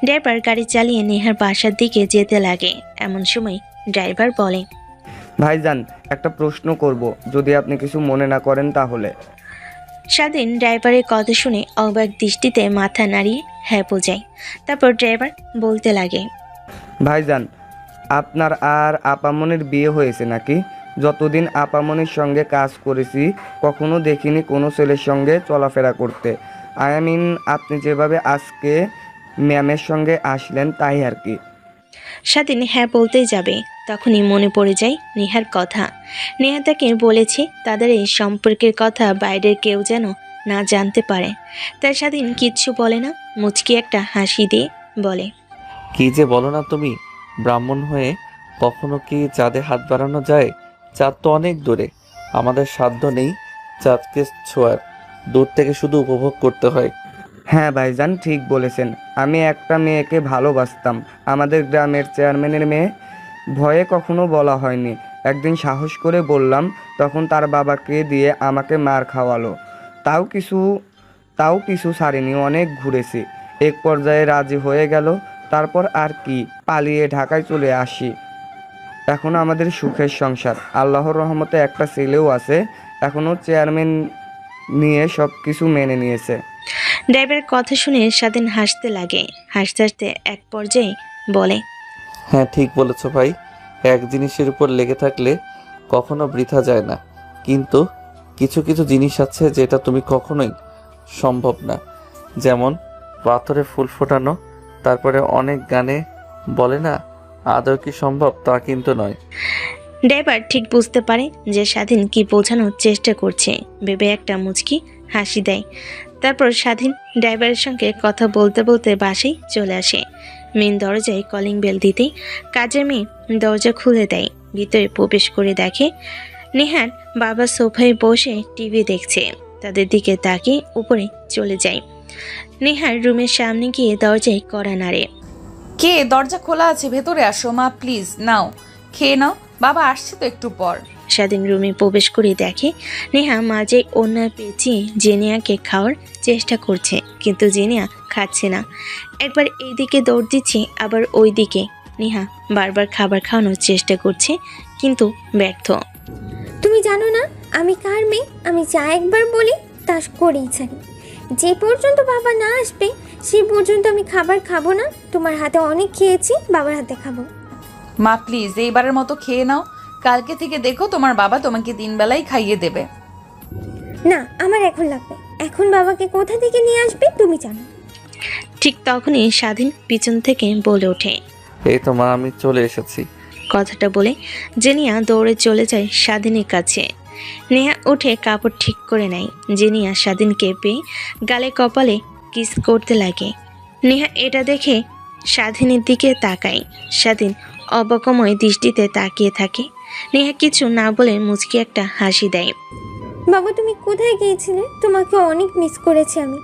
ড্রাইভার গাড়ি চালিয়ে নেহার বাসার দিকে যেতে লাগে। এমন সময় ড্রাইভার বলে, ভাইজান, একটা প্রশ্ন করব, যদি আপনি কিছু মনে না করেন তাহলে। স্বাধীন ড্রাইভারের কথা শুনে অবাক দৃষ্টিতে মাথা নাড়িয়ে হ্যাঁ বোঝায়। তারপর ড্রাইভার বলতে লাগে, ভাইজান, আপনার আর আপামনির বিয়ে হয়েছে নাকি? যতদিন আপামনির সঙ্গে কাজ করেছি কখনো দেখিনি কোনো ছেলের সঙ্গে চলাফেরা করতে। আই মিন, আপনি যেভাবে আজকে ম্যামের সঙ্গে আসলেন তাই আর কি। স্বাধীন হ্যাঁ বলতেই যাবে, তখনই মনে পড়ে যায় নেহার কথা। নেহা তাকে বলেছে তাদের এই সম্পর্কের কথা বাইরের কেউ যেন না জানতে পারে। তাই স্বাধীন কিচ্ছু বলে না, মুচকি একটা হাসি দিয়ে বলে, কি যে বলো না তুমি, ব্রাহ্মণ হয়ে কখনো কি চাঁদে হাত বাড়ানো যায়? চাঁদ তো অনেক দূরে, আমাদের সাধ্য নেই চাঁদকে ছোঁয়ার, দূর থেকে শুধু উপভোগ করতে হয়। হ্যাঁ ভাইজান, ঠিক বলেছেন। আমি একটা মেয়েকে ভালোবাসতাম, আমাদের গ্রামের চেয়ারম্যানের মেয়ে। ভয়ে কখনো বলা হয়নি, একদিন সাহস করে বললাম, তখন তার বাবাকে দিয়ে আমাকে মার খাওয়ালো। তাও কিছু ছাড়েনি, অনেক ঘুরেছি। এক পর্যায়ে রাজি হয়ে গেল, তারপর আর কি, পালিয়ে ঢাকায় চলে আসি। এখন আমাদের সুখের সংসার, আল্লাহর রহমতে একটা ছেলেও আছে। এখনও চেয়ারম্যান নিয়ে সব কিছু মেনে নিয়েছে। ড্রাইভারের কথা শুনে স্বাধীন হাসতে লাগে। হাসতে হাসতে এক পর্যায়ে বলে, হ্যাঁ ঠিক বলেছ ভাই, এক জিনিসের উপর লেগে থাকলে কখনো বৃথা যায় না। কিন্তু কিছু কিছু জিনিস আছে যেটা তুমি কখনোই সম্ভব না, যেমন পাথরে ফুল ফোটানো। তারপরে অনেক গানে বলে না, আদৌ কি সম্ভব, তা কিন্তু নয়। ড্রাইভার ঠিক বুঝতে পারে যে স্বাধীন কি বোঝানোর চেষ্টা করছে, ভেবে একটা মুচকি হাসি দেয়। তারপর স্বাধীন ড্রাইভারের সঙ্গে কথা বলতে বলতে বাসায় চলে আসে। মেন দরজায় কলিং বেল দিতেই কাজের মেয়ে দরজা খুলে দেয়। ভিতরে প্রবেশ করে দেখে নেহার বাবা সোফায় বসে টিভি দেখছে। তাদের দিকে তাকিয়ে উপরে চলে যায়। নেহার রুমের সামনে গিয়ে দরজায় কড়া নাড়ে। কে? দরজা খোলা আছে, ভেতরে আসো। মা প্লিজ নাও, খেয়ে নাও, বাবা আসছে তো একটু পর। স্বাধীন রুমে প্রবেশ করে দেখে নেহা মাঝে ওড়না পেঁচিয়ে জেনিয়াকে খাওয়ার চেষ্টা করছে, কিন্তু জেনিয়া খাচ্ছে না। একবার এইদিকে দৌড় দিচ্ছে, আবার ওই দিকে। নেহা বারবার খাবার খাওয়ানোর চেষ্টা করছে, কিন্তু ব্যর্থ। তুমি জানো না আমি কার মেয়ে? আমি যা একবার বলি তা করেই ছাড়ি। যে পর্যন্ত বাবা না আসবে সে পর্যন্ত আমি খাবার খাবো না। তোমার হাতে অনেক খেয়েছি, বাবার হাতে খাবো। মা প্লিজ এইবারের মতো খেয়ে নাও, কালকে থেকে দেখো তোমার বাবা তোমাকে 3 বেলাই খাইয়ে দেবে। না, আমার এখন লাগবে। এখন বাবাকে কোথা থেকে নিয়ে আসবে তুমি জানো। ঠিক তখনই স্বাধীন পিছন থেকে বলে ওঠে, এই তো মা, আমি চলে এসেছি। কথাটা বলে জেনিয়া দৌড়ে চলে যায় স্বাধীনের কাছে। নেহা উঠে কাপড় ঠিক করে নেয়। জেনিয়া স্বাধীনকে পেয়ে গালে কপালে কিস করতে লাগে। নেহা এটা দেখে স্বাধীনের দিকে তাকায়। স্বাধীন অবকময় দৃষ্টিতে তাকিয়ে থাকে। নেহা কিছু না বলে মুচকি একটা হাসি দেয়। বাবা তুমি কোথায় গিয়েছিলে? তোমাকে অনেক মিস করেছি আমি।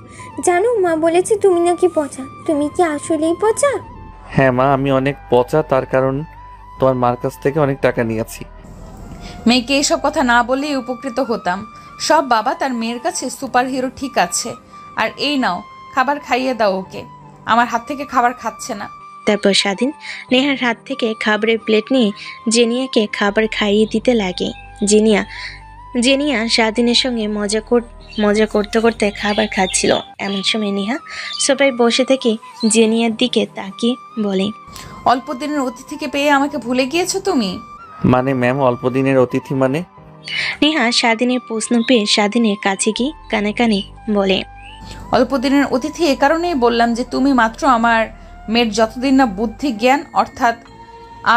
জানো মা বলেছে তুমি নাকি পচা। তুমি কি আসলেই পচা? হ্যাঁ মা, আমি অনেক পচা, তার কারণ তোমার মার কাছ থেকে অনেক টাকা নিয়েছি। মেয়েকে এসব কথা না বলেই উপকৃত হতাম। সব বাবা তার মেয়ের কাছে সুপার হিরো, ঠিক আছে। আর এই নাও, খাবার খাইয়ে দাও ওকে, আমার হাত থেকে খাবার খাচ্ছে না। তারপর স্বাধীন নেহার হাত থেকে খাবারের প্লেট নিয়ে জেনিয়াকে খাবার খাইয়ে দিতে লাগে। জেনিয়া স্বাধীনের সঙ্গে মজা করতে করতে খাবার খাচ্ছিল। এমন সময় নেহা সোফায় বসে থেকে জেনিয়ার দিকে তাকিয়ে বলে, অল্প দিনের অতিথিকে পেয়ে আমাকে ভুলে গিয়েছো তুমি? মানে ম্যাম, অল্প দিনের অতিথি মানে? নেহা স্বাধীনের প্রশ্ন পেয়ে স্বাধীনের কাছে গিয়ে কানে কানে বলে, অল্প দিনের অতিথি এ কারণেই বললাম যে তুমি মাত্র আমার মেয়ের যতদিন না বুদ্ধি জ্ঞান অর্থাৎ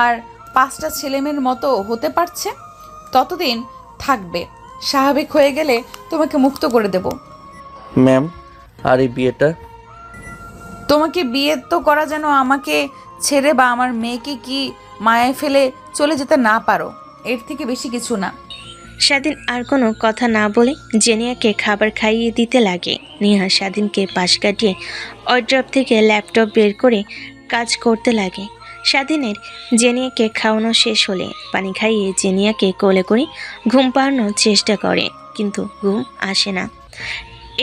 আর 5টা ছেলেমেয়ের মতো হতে পারছে ততদিন থাকবে। স্বাভাবিক হয়ে গেলে তোমাকে মুক্ত করে দেব। ম্যাম, আর এই বিয়েটা? তোমাকে বিয়ে তো করা যেন আমাকে ছেড়ে বা আমার মেয়েকে কি মায়ায় ফেলে চলে যেতে না পারো, এর থেকে বেশি কিছু না। স্বাধীন আর কোনো কথা না বলে জেনিয়াকে খাবার খাইয়ে দিতে লাগে। নেহা স্বাধীনকে পাশ কাটিয়ে ওয়ার্ড্রপ থেকে ল্যাপটপ বের করে কাজ করতে লাগে। স্বাধীনের জেনিয়াকে খাওয়ানো শেষ হলে পানি খাইয়ে জেনিয়াকে কোলে করে ঘুম পাড়ানোর চেষ্টা করে, কিন্তু ঘুম আসে না।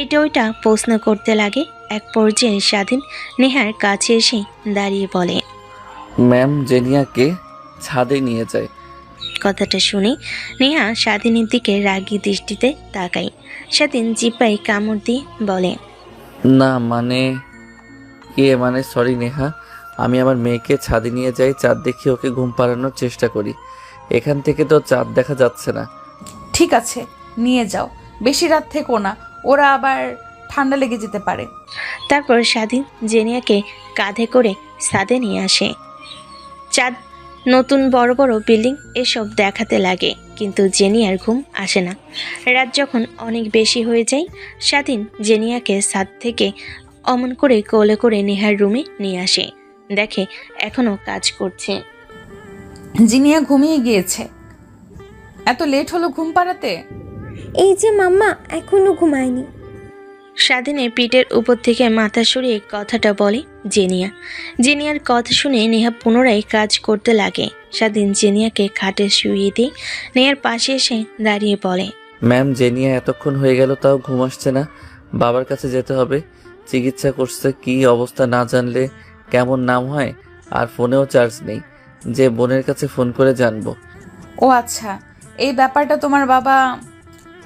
এটা ওইটা প্রশ্ন করতে লাগে। এক পর্যায়ে স্বাধীন নেহার কাছে এসে দাঁড়িয়ে বলে, ম্যাম, জেনিয়াকে ছাদে নিয়ে যায়। কথাটা শুনে নেহা স্বাধীনের দিকে রাগী দৃষ্টিতে তাকায়। স্বাধীন জিব্বায় কামড় দিয়ে বলে, না মানে সরি নেহা, আমি আমার মেয়েকে ছাদে নিয়ে যাই, চাঁদ দেখি ওকে ঘুম পাড়ানোর চেষ্টা করি। এখান থেকে তো চাঁদ দেখা যাচ্ছে না। ঠিক আছে, নিয়ে যাও, বেশি রাত থেকো না, ওরা আবার ঠান্ডা লেগে যেতে পারে। তারপর স্বাধীন জেনিয়াকে কাঁধে করে ছাদে নিয়ে আসে। চাঁদ, নতুন বড় বড় বিল্ডিং এসব দেখাতে লাগে, কিন্তু জেনিয়ার ঘুম আসে না। রাত যখন অনেক বেশি হয়ে যায়, স্বাধীন জেনিয়াকে ছাদ থেকে অমন করে কোলে করে নেহার রুমে নিয়ে আসে। দেখে এখনো কাজ করছে। জিনিয়া ঘুমিয়ে গিয়েছে, এত লেট হলো ঘুম পাড়াতে? এই যে মাম্মা এখনো ঘুমায়নি। স্বাধীনের পিঠের উপর থেকে মাথা সরিয়ে কথাটা বলে জেনিয়ার কথা শুনে নেহা পুনরায় কাজ করতে লাগে। স্বাধীন জেনিয়াকে খাটে শুইয়ে দিয়ে নেহার পাশে এসে দাঁড়িয়ে বলে, ম্যাম, জেনিয়া এতক্ষণ হয়ে গেল তাও ঘুম আসছে না। বাবার কাছে যেতে হবে, চিকিৎসা করছে, কি অবস্থা না জানলে কেমন নাম হয়। আর ফোনেও চার্জ নেই, যে বোনের কাছে ফোন করে জানবো। ও আচ্ছা, এই ব্যাপারটা। তোমার বাবা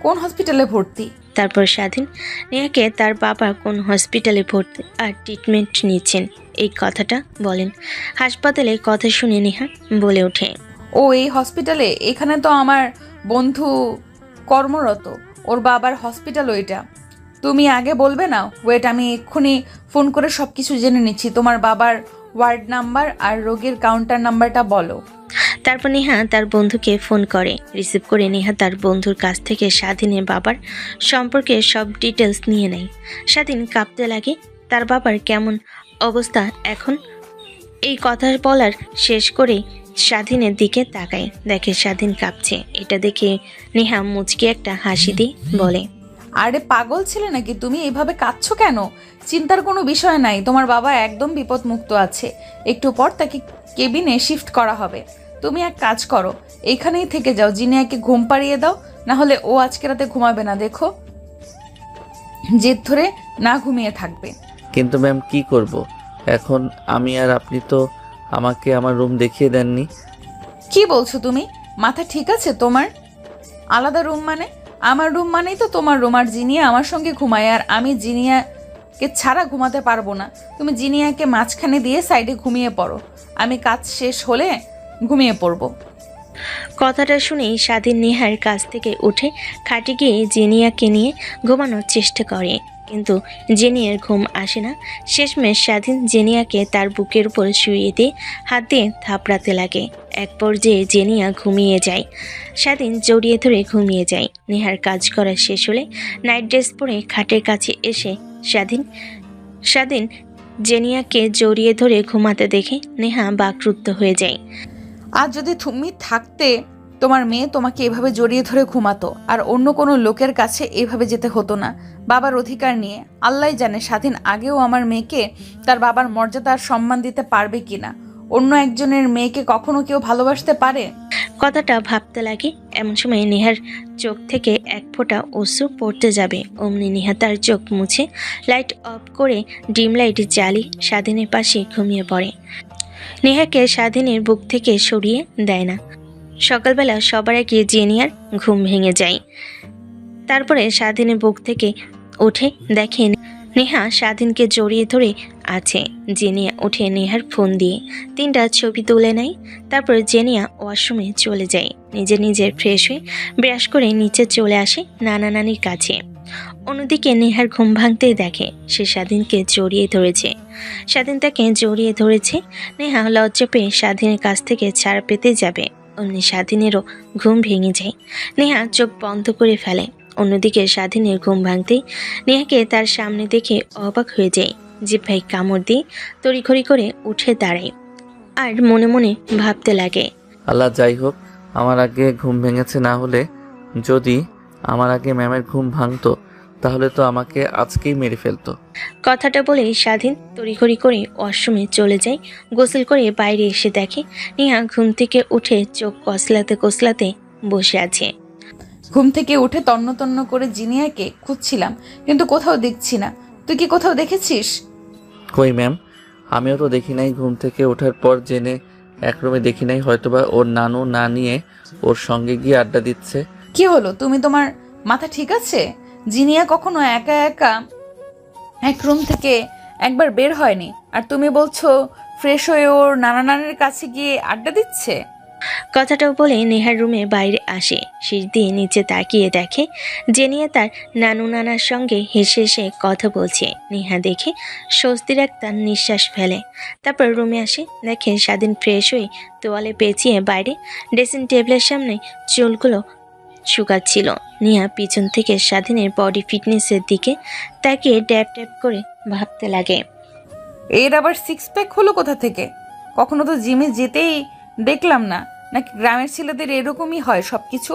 কোন হসপিটালে ভর্তি? তারপর স্বাধীন নেহাকে তার বাবা কোন হসপিটালে ভর্তি আর ট্রিটমেন্ট নিচ্ছেন এই কথাটা বলেন। হাসপাতালে কথা শুনে নেহা বলে ওঠে, ও এই হসপিটালে? এখানে তো আমার বন্ধু কর্মরত, ওর বাবার হসপিটাল ওইটা। তুমি আগে বলবে না? ওয়েট, আমি এক্ষুনি ফোন করে সব কিছু জেনে নিচ্ছি। তোমার বাবার ওয়ার্ড নাম্বার আর রোগীর কাউন্টার নাম্বারটা বলো। তারপর নেহা তার বন্ধুকে ফোন করে। রিসিভ করে নেহা তার বন্ধুর কাছ থেকে স্বাধীনের বাবার সম্পর্কে সব ডিটেলস নিয়ে নেয়। স্বাধীন কাঁপতে লাগে। তার বাবার কেমন অবস্থা এখন? এই কথা বলার শেষ করে স্বাধীনের দিকে তাকায়, দেখে স্বাধীন কাঁপছে। এটা দেখে নেহা মুচকি একটা হাসি দিয়ে বলে, আরে পাগল ছিলে নাকি তুমি? এইভাবে কাঁদছো কেন? চিন্তার কোনো বিষয় নাই, তোমার বাবা একদম বিপদমুক্ত আছে। একটু পর তাকে কেবিনে শিফট করা হবে। তুমি এক কাজ করো, এইখানেই থেকে যাও, জিনিয়াকে ঘুম পাড়িয়ে দাও, না হলে ও আজকে রাতে ঘুমাবে না। দেখো, জেদ ধরে না ঘুমিয়ে থাকবে। কিন্তু ম্যাম, কি করব এখন? আমি আর আপনি তো আমাকে আমার রুম দেখিয়ে দেননি। কি বলছো তুমি? মাথা ঠিক আছে তোমার? আলাদা রুম মানে? আমার রুম মানেই তো তোমার রুম। আর জিনিয়া আমার সঙ্গে ঘুমায়, আর আমি জিনিয়াকে ছাড়া ঘুমাতে পারবো না। তুমি জিনিয়াকে মাঝখানে দিয়ে সাইডে ঘুমিয়ে পড়ো, আমি কাজ শেষ হলে ঘুমিয়ে পড়বো। কথাটা শুনেই স্বাধীন নেহার কাছ থেকে উঠে খাটে গিয়ে জেনিয়াকে নিয়ে ঘুমানোর চেষ্টা করে, কিন্তু জেনিয়ার ঘুম আসে না। শেষমেশ স্বাধীন জেনিয়াকে তার বুকের উপর শুইয়ে দিয়ে হাত দিয়ে থাপড়াতে লাগে। এক পর্যায়ে জেনিয়া ঘুমিয়ে যায়। স্বাধীন জড়িয়ে ধরে ঘুমিয়ে যায়। নেহার কাজ করা শেষ হলে নাইট ড্রেস পরে খাটের কাছে এসে স্বাধীন জেনিয়াকে জড়িয়ে ধরে ঘুমাতে দেখে নেহা বাকরুদ্ধ হয়ে যায়। আজ যদি তুমি থাকতে তোমার মেয়ে তোমাকে এভাবে জড়িয়ে ধরে ঘুমাতো আর অন্য কোনো লোকের কাছে এভাবে যেতে হতো না। বাবার অধিকার নিয়ে আল্লাহই জানে স্বাধীন আগেও আমার মেয়েকে তার বাবার মর্যাদা আর সম্মান দিতে পারবে কিনা। অন্য একজনের মেয়েকে কখনো কেউ ভালোবাসতে পারে? কথাটা ভাবতে লাগে। এমন সময় নেহার চোখ থেকে এক ফোঁটা অশ্রু পড়তে যাবে, অমনি নেহা তার চোখ মুছে লাইট অফ করে ডিম লাইট জ্বালিয়ে স্বাধীনের পাশে ঘুমিয়ে পড়ে। নেহাকে স্বাধীনের বুক থেকে সরিয়ে দেয় না। সকালবেলা সবার আগে জেনিয়ার ঘুম ভেঙে যায়। তারপরে স্বাধীনের বুক থেকে উঠে দেখে নেহা স্বাধীনকে জড়িয়ে ধরে আছে। জেনিয়া উঠে নেহার ফোন দিয়ে 3টা ছবি তুলে নেয়। তারপর জেনিয়া ওয়াশরুমে চলে যায়। নিজের ফ্রেশ হয়ে ব্রাশ করে নিচে চলে আসে নানা নানির কাছে। অন্যদিকে নেহার ঘুম ভাঙতেই দেখে সে স্বাধীনকে জড়িয়ে ধরেছে। স্বাধীন তাকে জড়িয়ে ধরেছে। নেহা লজ্জা পেয়ে স্বাধীনের কাছ থেকে ছাড় পেতে যাবে, অমনি স্বাধীনেরও ঘুম ভেঙে যায়। নেহা চোখ বন্ধ করে ফেলে। অন্যদিকে স্বাধীনের ঘুম ভাঙতেই নেহাকে তার সামনে দেখে অবাক হয়ে যায়। জিহ্বায় কামড় দিয়ে তড়িঘড়ি করে উঠে দাঁড়ায় আর মনে মনে ভাবতে লাগে, আল্লাহ, যাই হোক, আমার আগে ঘুম ভেঙেছে। না হলে যদি আমার আগে ম্যামের ঘুম ভাঙতো তাহলে তো আমাকে আজকেই মেরে ফেলতো। কথাটা বলেই স্বাধীন তড়িঘড়ি করে ওয়াশরুমে চলে যায়। গোসল করে বাইরে এসে দেখে নেহা ঘুম থেকে উঠে চোখ কসলাতে কসলাতে বসে আছে। ঘুম থেকে উঠে তন্ন তন্ন করে জিনিয়াকে খুঁজছিলাম, কিন্তু কোথাও দেখছি না। তুই কি কোথাও দেখেছিস? কই ম্যাম, আমিও তো দেখি নাই। ঘুম থেকে ওঠার পর জেনে এক রুমে দেখি নাই, হয়তোবা ওর নানু না নিয়ে ওর সঙ্গে গিয়ে আড্ডা দিচ্ছে। কি হলো, তোমার মাথা ঠিক আছে? জিনিয়া কখনো একা একা এক রুম থেকে একবার বের হয়নি, আর তুমি বলছো ফ্রেশ হয়ে ওর নানা নানির কাছে গিয়ে আড্ডা দিচ্ছে? কথাটাও বলে নেহার রুমে বাইরে আসে। শীষ দিয়ে নিচে তাকিয়ে দেখে জেনিয়া তার নানু নানার সঙ্গে হেসে হেসে কথা বলছে। নেহা দেখে স্বস্তির একটা নিঃশ্বাস ফেলে। তারপর রুমে আসে, দেখে স্বাধীন ফ্রেশ হয়ে তোয়ালে পেঁচিয়ে বাইরে ড্রেসিং টেবিলের সামনে চুলগুলো শুকাচ্ছিল। নেহা পিছন থেকে স্বাধীনের বডি ফিটনেসের দিকে তাকিয়ে ড্যাপ ড্যাপ করে ভাবতে লাগে, এর আবার সিক্স প্যাক হলো কোথা থেকে? কখনো তো জিমে যেতেই দেখলাম না, নাকি গ্রামের ছেলেদের এরকমই হয় সবকিছু?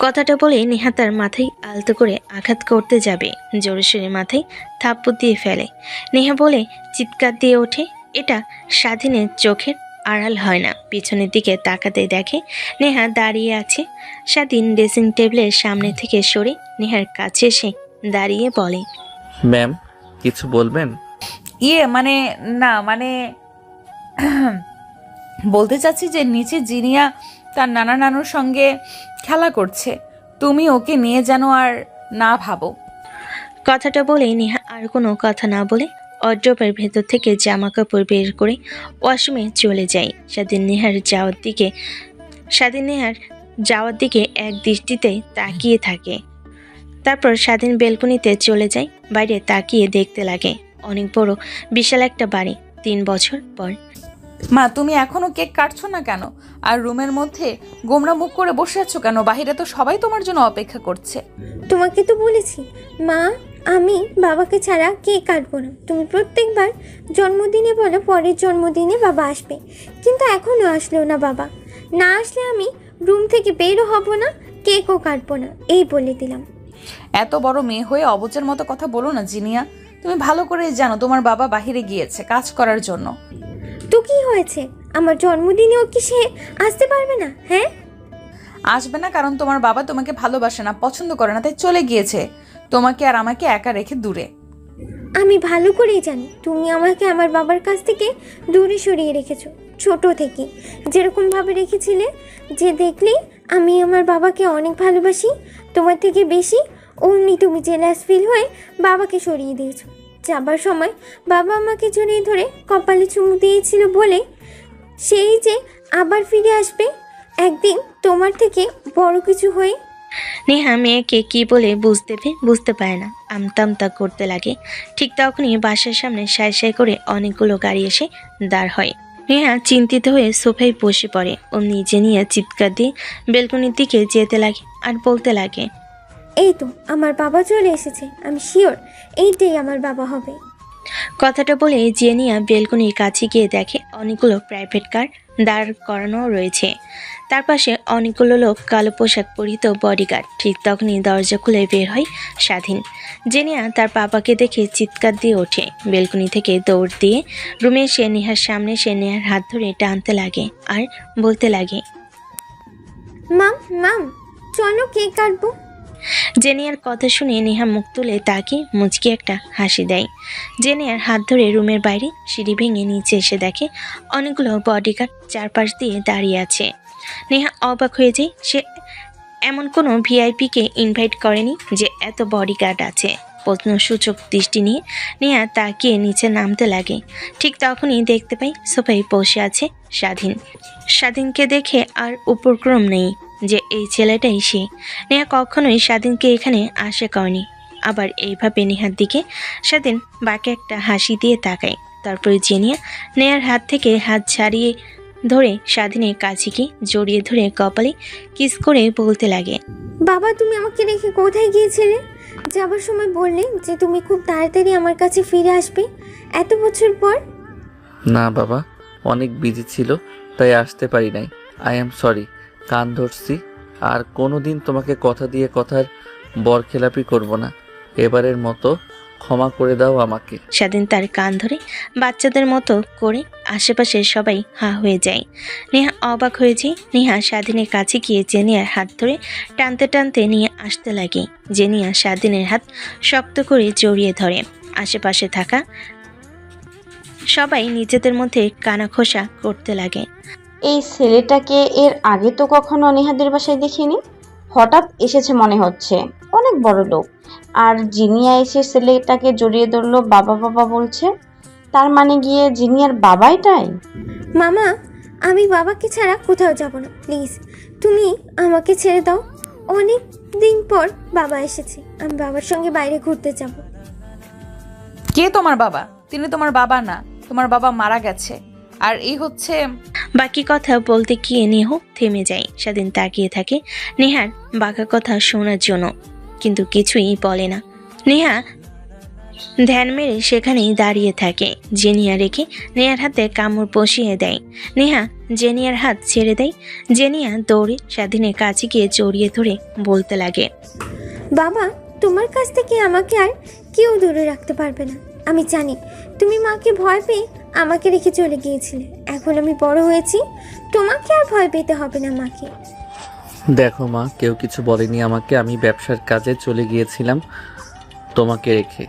কথাটা বলে নেহা তার মাথায় আলতো করে আঘাত করতে যাবে, জোরে সোরে মাথায় থাপ্পড় দিয়ে ফেলে। নেহা বলে চিৎকার দিয়ে ওঠে। এটা স্বাধীনের চোখের আড়াল হয় না। পিছনের দিকে তাকাতে দেখে নেহা দাঁড়িয়ে আছে। স্বাধীন ড্রেসিং টেবিলের সামনে থেকে সরে নেহার কাছে এসে দাঁড়িয়ে বলে, ম্যাম, কিছু বলবেন? মানে বলতে চাচ্ছি যে নিচে জিনিয়া তার নানা নানুর সঙ্গে খেলা করছে, তুমি ওকে নিয়ে যেন আর না ভাবো। কথাটা বলে নেহা আর কোনো কথা না বলে ওয়ার্ড্রোবের ভেতর থেকে জামা কাপড় বের করে ওয়াশরুমে চলে যায়। স্বাধীন নেহার যাওয়ার দিকে এক দৃষ্টিতে তাকিয়ে থাকে। তারপর স্বাধীন বেলকনিতে চলে যায়। বাইরে তাকিয়ে দেখতে লাগে অনেক বড় বিশাল একটা বাড়ি। 3 বছর পর। মা, তুমি এখনো কেক কাটছো না কেন? আর রুমের মধ্যে গোমরা মুখ করে বসে আছো কেন? বাহিরে তো সবাই তোমার জন্য অপেক্ষা করছে। তোমাকে তো বলেছি মা, আমি বাবাকে ছাড়া কেক কাটবো না। তুমি প্রত্যেকবার জন্মদিনে বলো পরের জন্মদিনে বাবা আসবে, কিন্তু এখনও আসলো না বাবা। না আসলে আমি রুম থেকে বেরও হব না, কেকও কাটবো না, এই বলে দিলাম। এত বড় মেয়ে হয়ে অবুঝের মতো কথা বলো না জিনিয়া। তুমি ভালো করে জানো তোমার বাবা বাহিরে গিয়েছে কাজ করার জন্য। তো কি হয়েছে? আমার জন্মদিনেও কি সে আসতে পারবে না? হ্যাঁ, আসবে না, কারণ তোমার বাবা তোমাকে ভালোবাসে না, পছন্দ করে না, তাই চলে গিয়েছে তোমাকে আর আমাকে একা রেখে দূরে। আমি ভালো করেই জানি তুমি আমাকে আমার বাবার কাছ থেকে দূরে সরিয়ে রেখেছো, ছোট থেকে যেরকমভাবে রেখেছিলে, যে দেখলেই আমি আমার বাবাকে অনেক ভালোবাসি তোমার থেকে বেশি, অমনি তুমি জেলাস ফিল হয়ে বাবাকে সরিয়ে দিয়েছো। যাবার সময় বাবা আমাকে জড়িয়ে ধরে কপালে চুমু দিয়েছিল বলে সেই যে আবার ফিরে আসবে একদিন তোমার থেকে বড় কিছু হয়ে। নেহা মেয়েকে কি বলে বুঝতে পারে না, আমতা করতে লাগে। ঠিক তখনই বাসার সামনে সাই সাই করে অনেকগুলো গাড়ি এসে দাঁড় হয়। নেহা চিন্তিত হয়ে সোফায় বসে পড়ে ও নিজে নিয়ে চিৎকার দিয়ে বেলকনির দিকে যেতে লাগে আর বলতে লাগে, এই তো আমার বাবা চলে এসেছে, আমি শিওর এইটাই আমার বাবা হবে। কথাটা বলে জেনিয়া বেলকনির কাছে গিয়ে দেখে অনেকগুলো প্রাইভেট কার দাঁড় করানো রয়েছে। তার পাশে অনেকগুলো লোক কালো পোশাক পরিহিত বডিগার্ড। ঠিক তখনই দরজা খুলে বের হয় স্বাধীন। জেনিয়া তার পাপাকে দেখে চিৎকার দিয়ে ওঠে। বেলকনি থেকে দৌড় দিয়ে রুমে এসে নেহার সামনে সে নেহার হাত ধরে টানতে লাগে আর বলতে লাগে, মাম মাম চলো কেক কাটবো। জেনিয়ার কথা শুনে নেহা মুখ তুলে তাকে মুচকি একটা হাসি দেয়। জেনিয়ার হাত ধরে রুমের বাইরে সিঁড়ি ভেঙে নিচে এসে দেখে অনেকগুলো বডিগার্ড চারপাশ দিয়ে দাঁড়িয়ে আছে। নেহা অবাক হয়ে যায়। সে এমন কোনো ভিআইপিকে ইনভাইট করেনি যে এত বডিগার্ড আছে। প্রশ্নসূচক দৃষ্টি নিয়ে নেহা তাকিয়ে নিচে নামতে লাগে। ঠিক তখনই দেখতে পাই সোফায় বসে আছে স্বাধীন। স্বাধীনকে দেখে আর উপক্রম নেই যে এই ছেলেটাই সে। নেহা কখনোই স্বাধীনকে এখানে আশা করেনি। আবার এইভাবে নেহার দিকে স্বাধীন বাঁকে একটা হাসি দিয়ে তাকায়। তারপরে জেনিয়া নেহার হাত থেকে হাত ছাড়িয়ে ধরে স্বাধীনের কাছে গিয়ে জড়িয়ে ধরে কপালে কিস করে বলতে লাগে, বাবা তুমি আমাকে রেখে কোথায় গিয়েছিলে? যাবার সময় বললে যে তুমি খুব তাড়াতাড়ি আমার কাছে ফিরে আসবে এত বছর পর। না বাবা, অনেক বিজি ছিল তাই আসতে পারি নাই। আই এম সরি, কান ধরছি। আর কোনোদিন তোমাকে কথা দিয়ে কথার বরখেলাপি করব না। এবারের মতো ক্ষমা করে দাও আমাকে। স্বাধীন তার কান ধরে বাচ্চাদের মতো করে আশেপাশে সবাই হা হয়ে যায়। নেহা অবাক হয়ে যায়। নেহা স্বাধীনের কাছে গিয়ে জেনিয়ার হাত ধরে টানতে টানতে নিয়ে আসতে লাগে। জেনিয়া স্বাধীনের হাত শক্ত করে জড়িয়ে ধরে। আশেপাশে থাকা সবাই নিজেদের মধ্যে কানাঘোষা করতে লাগে। এই ছেলেটাকে এর আগে তো কখনো নেহাদের বাসায় দেখিনি, হঠাৎ এসেছে মনে হচ্ছে। অনেক বড় লোক। আর জিনিয়া এসে ছেলেটাকে জড়িয়ে ধরলো, বাবা বাবা বলছে। তার মানে গিয়ে জিনিয়ার বাবাইটাই। মামা আমি বাবাকে ছাড়া কোথাও যাব না, প্লিজ তুমি আমাকে ছেড়ে দাও। অনেক দিন পর বাবা এসেছে, আমি বাবার সঙ্গে বাইরে ঘুরতে যাব। কে তোমার বাবা? তিনি তোমার বাবা না, তোমার বাবা মারা গেছে। আর এই হচ্ছে বাকি কথা বলতে গিয়ে নেহ থেমে যায়। স্বাধীন তাকিয়ে থাকে নেহার বাঁকা কথা শোনার জন্য, কিন্তু কিছুই বলে না। নেহা ধ্যান মেরে সেখানেই দাঁড়িয়ে থাকে। জেনিয়া রেখে নেহার হাতে কামড় বসিয়ে দেয়। নেহা জেনিয়ার হাত ছেড়ে দেয়। জেনিয়া দৌড়ে স্বাধীনের কাছে গিয়ে জড়িয়ে ধরে বলতে লাগে, বাবা তোমার কাছ থেকে আমাকে আর কেউ দূরে রাখতে পারবে না। আমি জানি তুমি মাকে ভয় পেয়ে আমাকে রেখে চলে গিয়েছিলে। এখন আমি বড় হয়েছি, তোমাকে আর ভয় পেতে হবে না মাকে। দেখো মা, কেউ কিছু বলেনি আমাকে। আমি ব্যবসার কাজে চলে গিয়েছিলাম তোমাকে রেখে।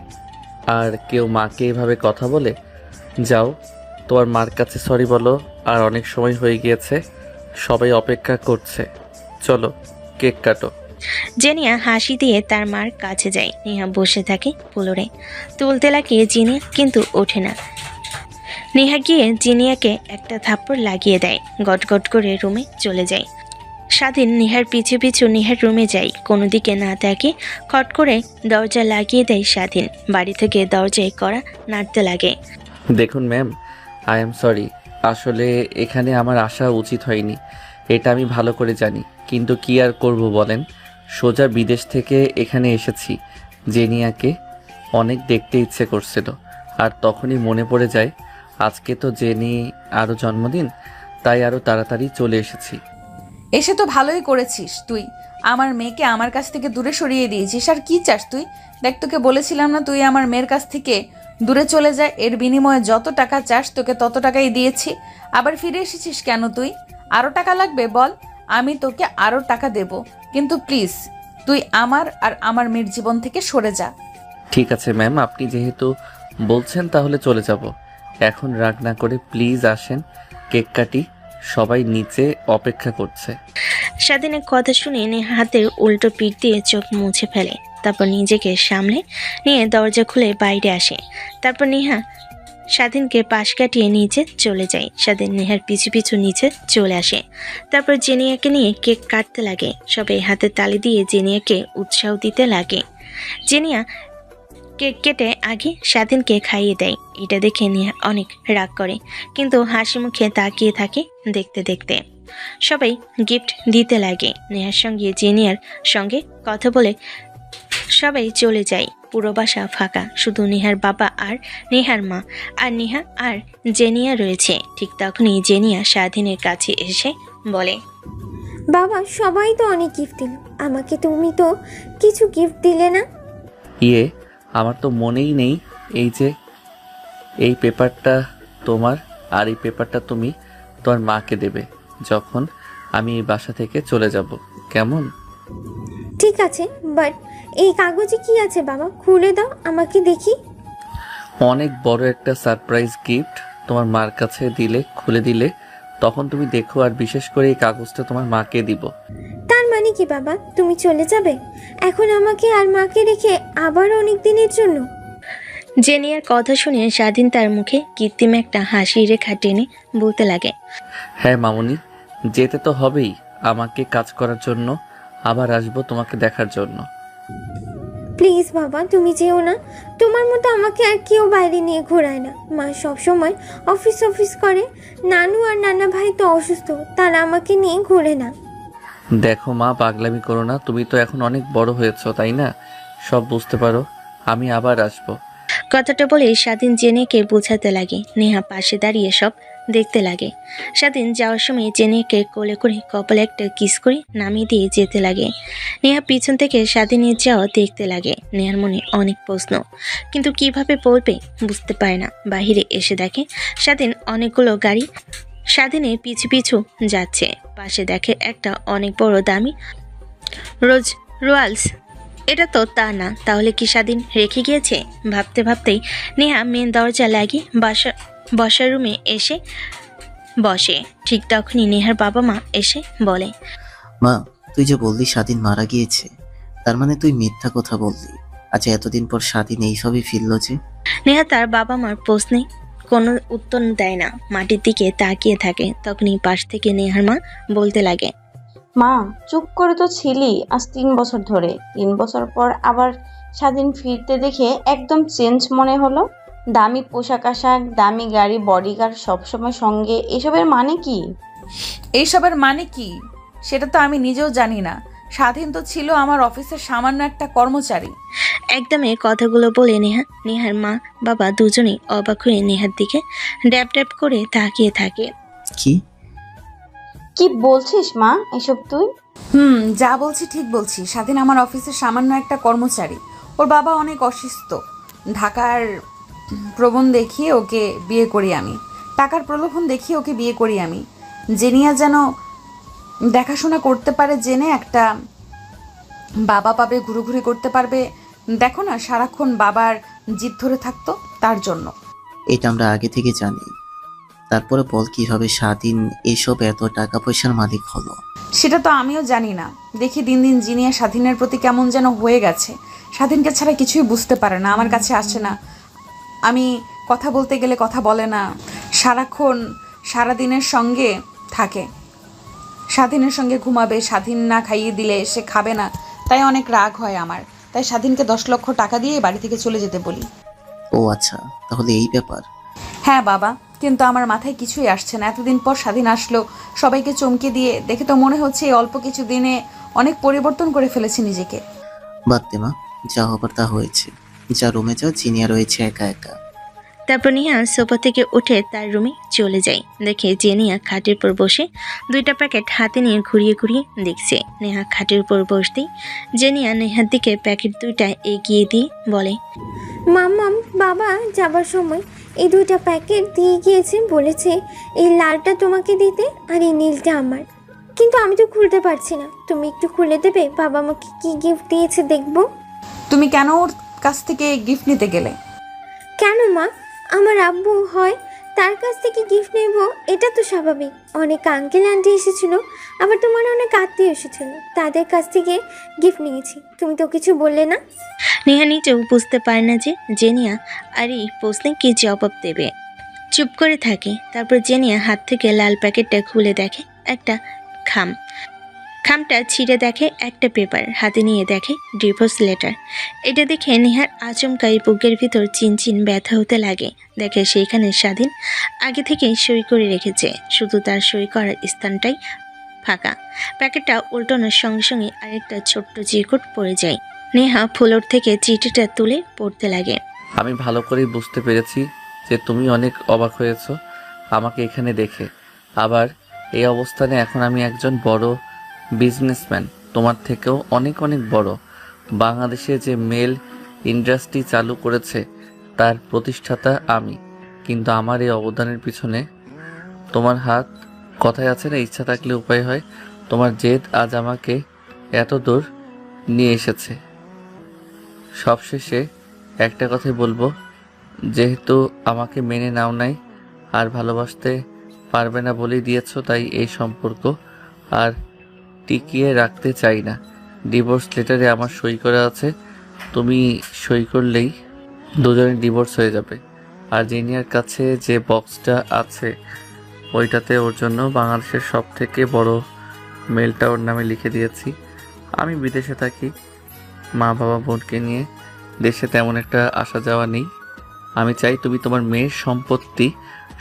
আর কেউ মাকে এভাবে কথা বলে? যাও তোমার মার কাছে সরি বলো। আর অনেক সময় হয়ে গিয়েছে, সবাই অপেক্ষা করছে। চলো কেক কাটো। জেনিয়া হাসি দিয়ে তার মার কাছে যায়। নেহা বসে থাকে ফ্লোরে। তুলতে লাগে জিনিয়া, কিন্তু ওঠে না। নেহা গিয়ে জিনিয়াকে একটা থাপ্পড় লাগিয়ে দেয়। গটগট করে রুমে চলে যায়। স্বাধীন নেহার পিছু পিছু নেহার রুমে যায়। কোনো দিকে না তাকে খট করে দরজা লাগিয়ে দেয় স্বাধীন। বাড়ি থেকে দরজায় কড়া নাড়তে লাগে। দেখুন ম্যাম, আই এম সরি। আসলে এখানে আমার আসা উচিত হয়নি, এটা আমি ভালো করে জানি। কিন্তু কি আর করব বলেন, সোজা বিদেশ থেকে এখানে এসেছি। জেনিয়াকে অনেক দেখতে ইচ্ছে করছিল, আর তখনই মনে পড়ে যায় আজকে তো জেনি আরও জন্মদিন, তাই আরও তাড়াতাড়ি চলে এসেছি। এসে তো ভালোই করেছিস তুই। আমার মেয়েকে আমার কাছ থেকে দূরে সরিয়ে দিয়েছিস। আর কি চাস তুই? দেখ, তোকে বলেছিলাম না তুই আমার মেয়ের কাছ থেকে দূরে চলে যায়, এর বিনিময়ে যত টাকা চাস তোকে তত টাকাই দিয়েছি। আবার ফিরে এসেছিস কেন তুই? আরও টাকা লাগবে বল, আমি তোকে আরও টাকা দেব। কিন্তু প্লিজ তুই আমার আর আমার মেয়ের জীবন থেকে সরে যা। ঠিক আছে ম্যাম, আপনি যেহেতু বলছেন তাহলে চলে যাব। এখন রাগ না করে প্লিজ আসেন, কেক কাটি। সবাই নিচে অপেক্ষা করছে। স্বাধীনের কথা শুনে নেহা হাতের উল্টো পিঠ দিয়ে চোখ মুছে ফেলে। তারপর নিজেকে সামলে নিয়ে দরজা খুলে বাইরে আসে। তারপর নেহা স্বাধীনকে পাশ কাটিয়ে নিচে চলে যায়। স্বাধীন নেহার পিছু পিছু নিচে চলে আসে। তারপর জেনিয়াকে নিয়ে কেক কাটতে লাগে। সবাই হাতে তালি দিয়ে জেনিয়াকে উৎসাহ দিতে লাগে। জেনিয়া কেক কেটে আগে স্বাধীনকে খাইয়ে দেয়। এটা দেখে নেহা অনেক রাগ করে, কিন্তু হাসি মুখে তাকিয়ে থাকে দেখতে দেখতে। সবাই গিফট দিতে লাগে। নেহার সঙ্গে জেনিয়ার সঙ্গে কথা বলে সবাই চলে যায়। পুরো বাসা ফাঁকা, শুধু নেহার বাবা আর নেহার মা আর নেহা আর জেনিয়া রয়েছে। ঠিক তখনই জেনিয়া স্বাধীনের কাছে এসে বলে, বাবা সবাই তো অনেক গিফট দিল, আমাকে তুমি তো কিছু গিফট দিলে না। আমার তো মনেই নেই। এই পেপারটা তোমার, আর এই পেপারটা তুমি তোমার মাকে দেবে যখন আমি এই বাসা থেকে চলে যাব, কেমন? ঠিক আছে, বাট এই কাগজে কি আছে বাবা? খুলে দাও আমাকে দেখি। অনেক বড় একটা সারপ্রাইজ গিফট তোমার মার কাছে খুলে দিলে তখন তুমি দেখো। আর বিশেষ করে এই কাগজটা তোমার মাকে দিব। তার মানে কি বাবা, তুমি চলে যাবে এখন আমাকে আর মাকে রেখে আবার অনেক দিনের জন্য? জেনিয়ার কথা শুনে স্বাধীন তার মুখে কৃত্রিম একটা হাসি রেখা টেনে বলতে লাগে, হ্যাঁ মামুনি, যেতে তো হবেই আমাকে কাজ করার জন্য। আবার আসবো তোমাকে দেখার জন্য। প্লিজ বাবা তুমি যেও না, তোমার মতো আমাকে আর কেউ বাইরে নিয়ে ঘোরায় না। মা সবসময় অফিস করে, নানু আর নানা ভাই তো অসুস্থ, তারা আমাকে নিয়ে ঘোরে না। দেখো মা, পাগলামি করো না। তুমি তো এখন অনেক বড় হয়েছো, তাই না? সব বুঝতে পারো। আমি আবার আসবো। কথাটা বলে স্বাধীন জেনেকে বোঝাতে লাগে। নেহা পাশে দাঁড়িয়ে সব দেখতে লাগে। স্বাধীন যাওয়ার সময় জেনেকে কোলে করে কপালে একটা কিস করে নামিয়ে দিয়ে যেতে লাগে। নেহা পিছন থেকে স্বাধীনের যাওয়া দেখতে লাগে। নেহার মনে অনেক প্রশ্ন, কিন্তু কিভাবে বলবে বুঝতে পারে না। বাহিরে এসে দেখে স্বাধীন অনেকগুলো গাড়ি স্বাধীনের পিছু পিছু যাচ্ছে। পাশে দেখে একটা অনেক বড় দামি রোয়ালস। এটা তো তা না, তাহলে কি স্বাধীন রেখে গিয়েছে? ভাবতে ভাবতেই নেহা মেন দরজা লাগিয়ে বসার রুমে এসে বসে। ঠিক তখনই নেহার বাবা মা এসে বলে, মা, তুই যে বললি স্বাধীন মারা গিয়েছে, তার মানে তুই মিথ্যা কথা বললি। আচ্ছা, এতদিন পর স্বাধীন এইভাবে ফিরল যে? নেহা তার বাবা মার প্রশ্নে কোনো উত্তর দেয় না, মাটির দিকে তাকিয়ে থাকে। তখনই পাশ থেকে নেহার মা বলতে লাগে, মা চুপ করে তো ছিলি আজ 3 বছর ধরে, 3 বছর পর আবার স্বাধীন ফিরতে দেখে একদম চেঞ্জ মনে হলো। দামি পোশাক আশাক, দামি গাড়ি, বডিগার্ড সবসময় সঙ্গে, এসবের মানে কি? এইসবের মানে কি সেটা তো আমি নিজেও জানি না। স্বাধীন তো ছিল আমার অফিসের সামান্য একটা কর্মচারী। একদমে কথাগুলো বলে নেহার মা বাবা দুজনেই অবাক হয়ে নেহার দিকে ড্যাব ড্যাব করে তাকিয়ে থাকে। কি বলছিস মা এসব তুই? যা বলছি ঠিক বলছি। স্বাধীন আমার অফিসের সামান্য একটা কর্মচারী। ওর বাবা অনেক অসুস্থ। ঢাকার প্রলোভন দেখিয়ে ওকে বিয়ে করি আমি। টাকার প্রলোভন দেখিয়ে ওকে বিয়ে করি আমি। জেনিয়া যেন দেখাশোনা করতে পারে, জেনে একটা বাবা পাবে, ঘুরোঘুরি করতে পারবে। দেখো না, সারাক্ষণ বাবার জিদ ধরে থাকতো, তার জন্য। এটা আমরা আগে থেকে জানি। তারপরে বল কিভাবে স্বাধীন এসব এত টাকা পয়সার মালিক হলো? সেটা তো আমিও জানি না। দেখি দিন দিন জিনিয়া স্বাধীনের প্রতি কেমন যেন হয়ে গেছে। স্বাধীনকে ছাড়া কিছুই বুঝতে পারে না, আমার কাছে আসে না। আমি কথা বলতে গেলে কথা বলে না, সারাক্ষণ সারাদিনের সঙ্গে থাকে। স্বাধীনের সঙ্গে ঘুমাবে, স্বাধীন না খাইয়ে দিলে সে খাবে না, তাই অনেক রাগ হয় আমার। তাই স্বাধীনকে 10 লক্ষ টাকা দিয়ে বাড়ি থেকে চলে যেতে বলি। ও আচ্ছা, তাহলে এই ব্যাপার। হ্যাঁ বাবা, কিন্তু আমার মাথায় কিছুই আসছে না। এতদিন পর স্বাধীন আসলো, সবাইকে চমকে দিয়ে দেখে তো মনে হচ্ছে এই অল্প কিছু দিনে অনেক পরিবর্তন করে ফেলেছি নিজেকে। বাদ দে মা, যা হবার তা হয়েছে। যা রুমে যা, জিনিয়া রয়েছে একা একা। তারপর নেহা সোফা থেকে উঠে তার রুমে চলে যায়। দেখে জেনিয়া খাটের উপর বসে 2টা প্যাকেট হাতে নিয়ে ঘুরিয়ে ঘুরিয়ে দেখছে। নেহা খাটের উপর বসতেই জেনিয়া নেহার দিকে প্যাকেট 2টা এগিয়ে দিয়ে বলে, মাম্মাম বাবা যাবার সময় এই 2টা প্যাকেট দিয়ে গিয়েছে, বলেছে এই লালটা তোমাকে দিতে আর এই নীলটা আমার। কিন্তু আমি তো খুলতে পারছি না, তুমি একটু খুলে দেবে? বাবা আমাকে কি গিফট দিয়েছে দেখবো। তুমি কেন ওর কাছ থেকে গিফট নিতে গেলে? কেন মা, আমার আব্বু হয়, তার কাছ থেকে গিফট নেব, এটা তো স্বাভাবিক। অনেক আঙ্কেল আন্টি এসেছিল, আবার তোমার অনেক আত্মীয় এসেছিল, তাদের কাছ থেকে গিফট নিয়েছি। তুমি তো কিছু বললে না। নেহা নিজেও বুঝতে পারে না যে জেনিয়া আর এই প্রশ্নে কি জবাব দেবে। চুপ করে থাকে। তারপর জেনিয়া হাত থেকে লাল প্যাকেটটা খুলে দেখে একটা খামটা ছিঁড়ে দেখে একটা পেপার, হাতে নিয়ে দেখে ডিভোর্স লেটার। এটা দেখে নেহার আচমকাই বুকের ভিতর চিনচিন ব্যথা হতে লাগে। দেখে সেইখানে স্বাধীন আগে থেকেই সই করে রেখেছে, শুধু তার সই করার স্থানটাই ফাঁকা। প্যাকেটটা উল্টানোর সঙ্গে সঙ্গে আরেকটা ছোট্ট চিরকুট পড়ে যায়। নেহা ফ্লোর থেকে চিঠিটা তুলে পড়তে লাগে। আমি ভালো করেই বুঝতে পেরেছি যে তুমি অনেক অবাক হয়েছো আমাকে এখানে দেখে। আবার এই অবস্থানে এখন আমি একজন বড় বিজনেসম্যান, তোমার থেকেও অনেক অনেক বড়। বাংলাদেশে যে মেল ইন্ডাস্ট্রি চালু করেছে তার প্রতিষ্ঠাতা আমি, কিন্তু আমার এই অবদানের পিছনে তোমার হাত। কথায় আছে না, ইচ্ছা থাকলে উপায় হয়। তোমার জেদ আজ আমাকে এত দূর নিয়ে এসেছে। সবশেষে একটা কথাই বলবো, যেহেতু আমাকে মেনে নাও নাই আর ভালোবাসতে পারবে না বলেই দিয়েছো, তাই এই সম্পর্ক আর টিকিয়ে রাখতে চাই না। ডিভোর্স লেটারে আমার সই করা আছে, তুমি সই করলেই দুজনের ডিভোর্স হয়ে যাবে। আর জেনিয়ার কাছে যে বক্সটা আছে ওইটাতে ওর জন্য বাংলাদেশের সব থেকে বড় মেলটা ওর নামে লিখে দিয়েছি। আমি বিদেশে থাকি, মা বাবা বোনকে নিয়ে, দেশে তেমন একটা আসা যাওয়া নেই। আমি চাই তুমি তোমার মেয়ের সম্পত্তি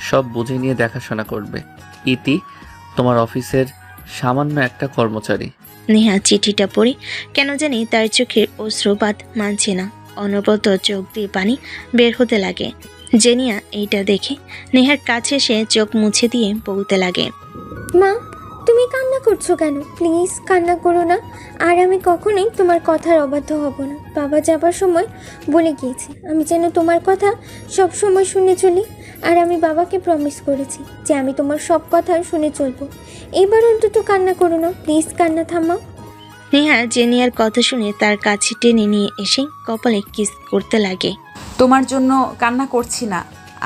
সব বুঝে নিয়ে দেখাশোনা করবে। ইতি, তোমার অফিসের সামান্য একটা কর্মচারী। নেহা চিঠিটা পড়ে কেন জানি তার চোখের অশ্রুপাত মানছে না, অনবরত চোখ দিয়ে পানি বের হতে লাগে। জেনিয়া এইটা দেখে নেহার কাছে এসে চোখ মুছে দিয়ে বলতে লাগে, মা, তুমি কান্না করছো কেন? প্লিজ কান্না করো না। আর আমি কখনোই তোমার কথার অবাধ্য হব না। বাবা যাবার সময় বলে গিয়েছে আমি যেন তোমার কথা সব সময় শুনে চলি। আর আমি বাবাকে প্রমিস করেছি যে আমি তোমার সব কথা শুনে চলবো। এবার অন্তত কান্না করো না, প্লিজ কান্না থামাও। নেহা জেনিয়ার কথা শুনে তার কাছে টেনে নিয়ে এসে কপালে কিস করতে লাগে। তোমার জন্য কান্না করছি না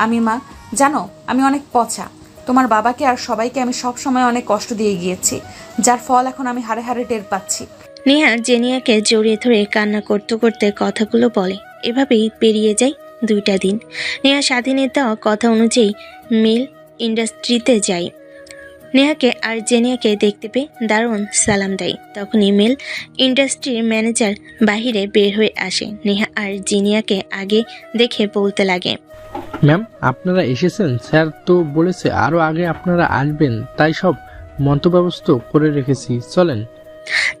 আমি মা, জানো আমি অনেক পচা। তোমার বাবাকে আর সবাইকে আমি সব সময় অনেক কষ্ট দিয়ে গিয়েছি, যার ফল এখন আমি হাড়ে হাড়ে টের পাচ্ছি। নেহা জেনিয়াকে জড়িয়ে ধরে কান্না করতে করতে কথাগুলো বলে। এভাবেই পেরিয়ে যায় 2টা দিন। নেহা স্বাধীনের দেওয়া কথা অনুযায়ী মিল ইন্ডাস্ট্রিতে যায়। নেহাকে আর জেনিয়াকে দেখতে পেয়ে দারুণ সালাম দেয়। তখনই মিল ইন্ডাস্ট্রির ম্যানেজার বাহিরে বের হয়ে আসে। নেহা আর জেনিয়াকে আগে দেখে বলতে লাগে, ম্যাম আপনারা এসেছেন। স্যার তো বলেছে আরও আগে আপনারা আসবেন, তাই সব মন্তব্যবস্থা করে রেখেছি, চলেন।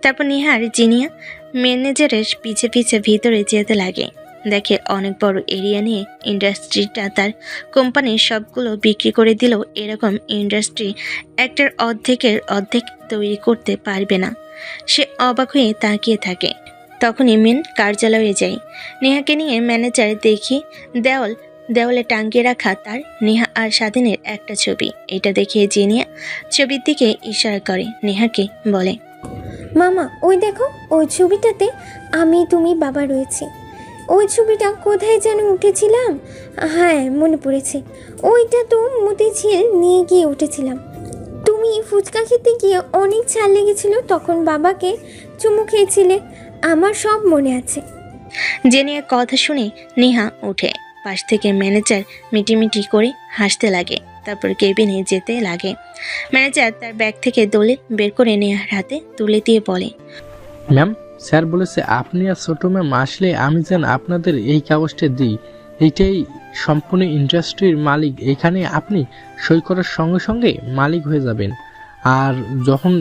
তারপর নেহা আর জেনিয়া ম্যানেজারের পিছে পিছে ভিতরে যেতে লাগে। দেখে অনেক বড় এরিয়া নিয়ে ইন্ডাস্ট্রিটা তার কোম্পানির সবগুলো বিক্রি করে দিলেও এরকম ইন্ডাস্ট্রি একটার অর্ধেকের অর্ধেক তৈরি করতে পারবে না। সে অবাক হয়ে তাকিয়ে থাকে। তখনই মেন কার্যালয়ে যায়। নেহাকে নিয়ে ম্যানেজার দেখি দেওয়ালে টাঙ্গিয়ে রাখা তার, নেহা আর স্বাধীনের একটা ছবি। এটা দেখে জেনিয়া ছবির দিকে ইশারা করে নেহাকে বলে, মামা ওই দেখো, ওই ছবিটাতে আমি তুমি বাবা রয়েছি। ওই ছবিটা কোথায় যেন উঠেছিলাম, হ্যাঁ মনে পড়েছে, ওইটা তো মতিঝিল নিয়ে গিয়ে উঠেছিলাম। তুমি ফুচকা খেতে গিয়ে অনেক ছাল লেগেছিল, তখন বাবাকে চুমু খেয়েছিলে, আমার সব মনে আছে। জেনিয়ার কথা শুনে নেহা ওঠে। পাশ থেকে ম্যানেজার মিটিমিটি করে হাসতে লাগে। তারপর কেবিনে যেতে লাগে। ম্যানেজার তার ব্যাগ থেকে দলিল বের করে নেহার হাতে তুলে দিয়ে বলে, ম্যাম স্যার বলেছে আপনি আর ছোট ম্যাম আসলে আমি যেন আপনাদের এই কাগজটা দিই। এইটাই সম্পূর্ণ ইন্ডাস্ট্রির মালিক। এখানে আপনি সই করার সঙ্গে সঙ্গে মালিক হয়ে যাবেন। আর যখন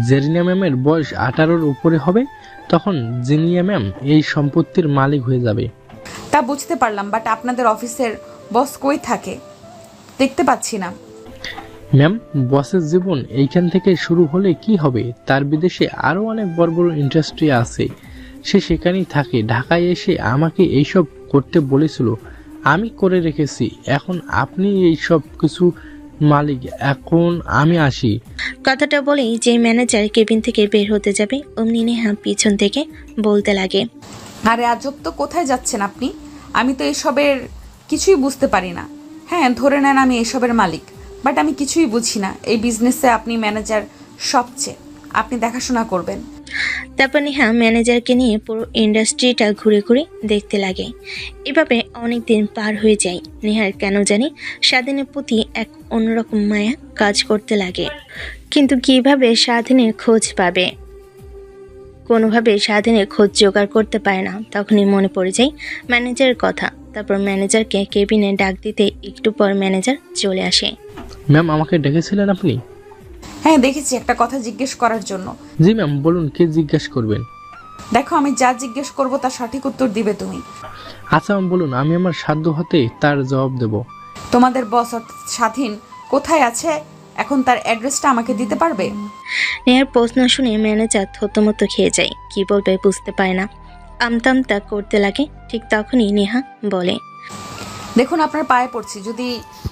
জেরিনা ম্যামের বয়স 18-র উপরে হবে তখন জেনিয়া ম্যাম এই সম্পত্তির মালিক হয়ে যাবে। তা বুঝতে পারলাম, বাট আপনাদের অফিসের বস কই থাকে দেখতে পাচ্ছি না। ম্যাম বসের জীবন এইখান থেকে শুরু হলে কি হবে, তার বিদেশে আরও অনেক বড় বড় ইন্ডাস্ট্রি আছে, সে সেখানেই থাকে। ঢাকায় এসে আমাকে এইসব করতে বলেছিল, আমি করে রেখেছি। এখন আপনি এই সব কিছু মালিক, এখন আমি আসি। কথাটা বলেই যে ম্যানেজার কেবিন থেকে বের হতে যাবে অমনি নেহা পিছন থেকে বলতে লাগে, আরে আজব তো, কোথায় যাচ্ছেন আপনি? আমি তো এসবের কিছুই বুঝতে পারি না। হ্যাঁ ধরে নেন আমি এসবের মালিক, বাট আমি কিছুই বুঝি না। এই বিজনেসে আপনি ম্যানেজার, সবচেয়ে আপনি দেখাশোনা করবেন। তারপর নেহা ম্যানেজারকে নিয়ে পুরো ইন্ডাস্ট্রিটা ঘুরে ঘুরে দেখতে লাগে। এভাবে অনেক দিন পার হয়ে যায়। নেহার কেন জানি স্বাধীনের প্রতি এক অন্যরকম মায়া কাজ করতে লাগে। কিন্তু কিভাবে স্বাধীনের খোঁজ পাবে? কোনোভাবে স্বাধীনের খোঁজ জোগাড় করতে পারে না। তখনই মনে পড়ে যায় ম্যানেজারের কথা। তারপর ম্যানেজারকে কেবিনে ডাক দিতে একটু পর ম্যানেজার চলে আসে। ম্যাম আমাকে ডেকেছিলেন আপনি? হ্যাঁ দেখেছি, একটা কথা জিজ্ঞেস করার জন্য। জি ম্যাম বলুন, কে জিজ্ঞেস করবেন? দেখো, আমি যা জিজ্ঞেস করব তার সঠিক উত্তর দিবে তুমি। আচ্ছা বলুন, আমি আমার সাধ্য হতে তার জবাব দেব। তোমাদের বস স্বাধীন কোথায় আছে এখন, তার অ্যাড্রেসটা আমাকে দিতে পারবে? নেহার প্রশ্ন শুনে ম্যানেজার থতমত খেয়ে যায়, কি বলবে বুঝতে পারে না, আমতামতা করতে লাগে। ঠিক তখনই নেহা বলে, দেখুন, আপনার পায়ে পড়ছি, যদি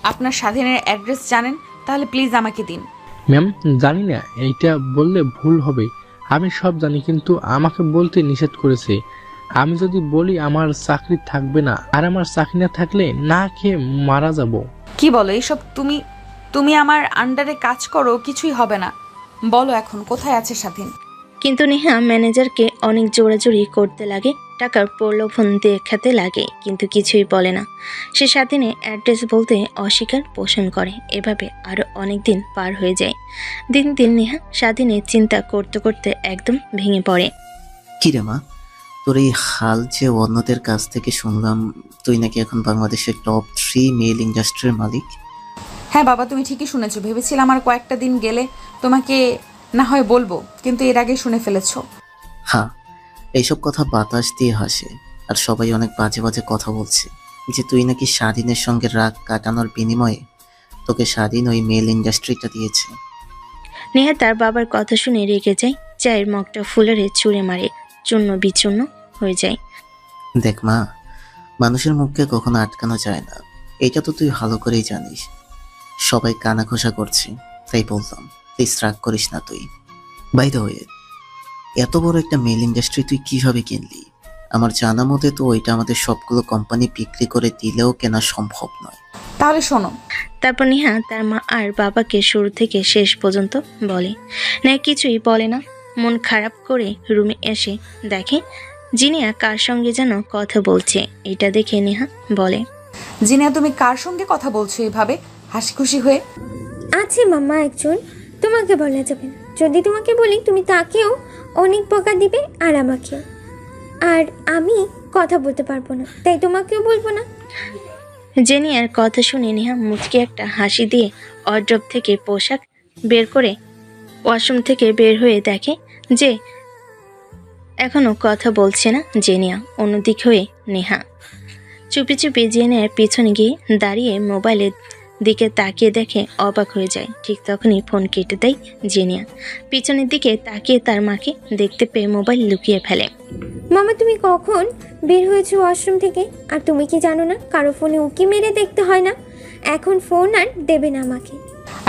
আপনার স্বাধীনের অ্যাড্রেস জানেন তাহলে প্লিজ আমাকে দিন। ম্যাম, জানি না, এইটা বললে ভুল হবে। আমি সব জানি, কিন্তু আমাকে বলতে নিষেধ করেছে। আমি যদি বলি আমার চাকরি থাকবে না, আর আমার চাকরি না থাকলে না খেয়ে মারা যাব। কি বলো এইসব? তুমি আমার আন্ডারে কাজ করো, কিছুই হবে না। বলো এখন কোথায় আছে স্বাধীন? কিন্তু নেহা ম্যানেজারকে অনেক জোরাজোরি করতে লাগে, টাকার প্রলোভন দেখাতে লাগে, কিন্তু কিছুই বলে না। সে স্বাধীনে অ্যাড্রেস বলতে অস্বীকার পোষণ করে। এভাবে আরও অনেক দিন পার হয়ে যায়। দিন দিন নেহা স্বাধীনের চিন্তা করতে করতে একদম ভেঙে পড়ে। কিরে মা, তোর এই হাল যে অন্যদের কাছ থেকে শুনলাম, তুই নাকি এখন বাংলাদেশের টপ 3 মেল ইন্ডাস্ট্রির মালিক। হ্যাঁ বাবা, তুমি ঠিকই শুনেছো। ভেবেছিলাম আর কয়েকটা দিন গেলে তোমাকে না হয় বলবো, কিন্তু এর আগে শুনে ফেলেছো। হ্যাঁ, এইসব কথা বাতাস দিয়ে হাসে, আর সবাই অনেক বাজে বাজে কথা বলছে যে তুই নাকি স্বাধীনের সঙ্গে রাগ কাটানোর বিনিময়ে তোকে স্বাধীন ওই মেল ইন্ডাস্ট্রিটা দিয়েছে। নেহা তার বাবার কথা শুনে রেগে যায়, চায়ের মগটা ফুলারে ছুঁড়ে মারে, চূর্ণ বিচূর্ণ হয়ে যায়। দেখ মা, মানুষের মুখকে কখনো আটকানো যায় না, এটা তো তুই ভালো করেই জানিস। সবাই কানাঘোষা করছে, তাই বললাম, প্লিজ রাগ করিস না তুই। বাই দ্য ওয়ে, এত বড় একটা মেল ইন্ডাস্ট্রি তুই কিভাবে কিনলি? আমার জানা মতে তো ওইটা আমাদের সবগুলো কোম্পানি বিক্রি করে দিলেও কেনা সম্ভব নয়। তাহলে শোনো। তারপর নেহা তার মা আর বাবাকে শুরু থেকে শেষ পর্যন্ত বলে। নেহা কিছুই বলে না, মন খারাপ করে রুমে এসে দেখে জিনিয়া কার সঙ্গে যেন কথা বলছে। এটা দেখে নেহা বলে, জিনিয়া, তুমি কার সঙ্গে কথা বলছো এভাবে হাসি খুশি হয়ে? আছে মাম্মা একজন, তোমাকে বলা যাবে না। যদি তোমাকে বলি তুমি তাকেও অনেক বকা দিবে আর আমাকেও, আর আমি কথা বলতে পারবো না, তাই তোমাকেও বলবো না। জেনিয়ার কথা শুনে নেহা মুচকে একটা হাসি দিয়ে ওয়ার্ড্রপ থেকে পোশাক বের করে ওয়াশরুম থেকে বের হয়ে দেখে যে এখনো কথা বলছে না জেনিয়া। অন্যদিক হয়ে নেহা চুপি চুপি জেনিয়ার পিছনে গিয়ে দাঁড়িয়ে মোবাইলের দিকে তাকিয়ে দেখে অবাক হয়ে যায়। ঠিক তখনই ফোন কেটে দেয় জেনিয়া। পিছনের দিকে তাকিয়ে তার মাকে দেখতে পেয়ে মোবাইল লুকিয়ে ফেলে। মামা, তুমি কখন বের হয়েছো ওয়াশরুম থেকে? আর তুমি কি জানো না কারো ফোনে উকি মেরে দেখতে হয় না? এখন ফোন আর দেবে না আমাকে।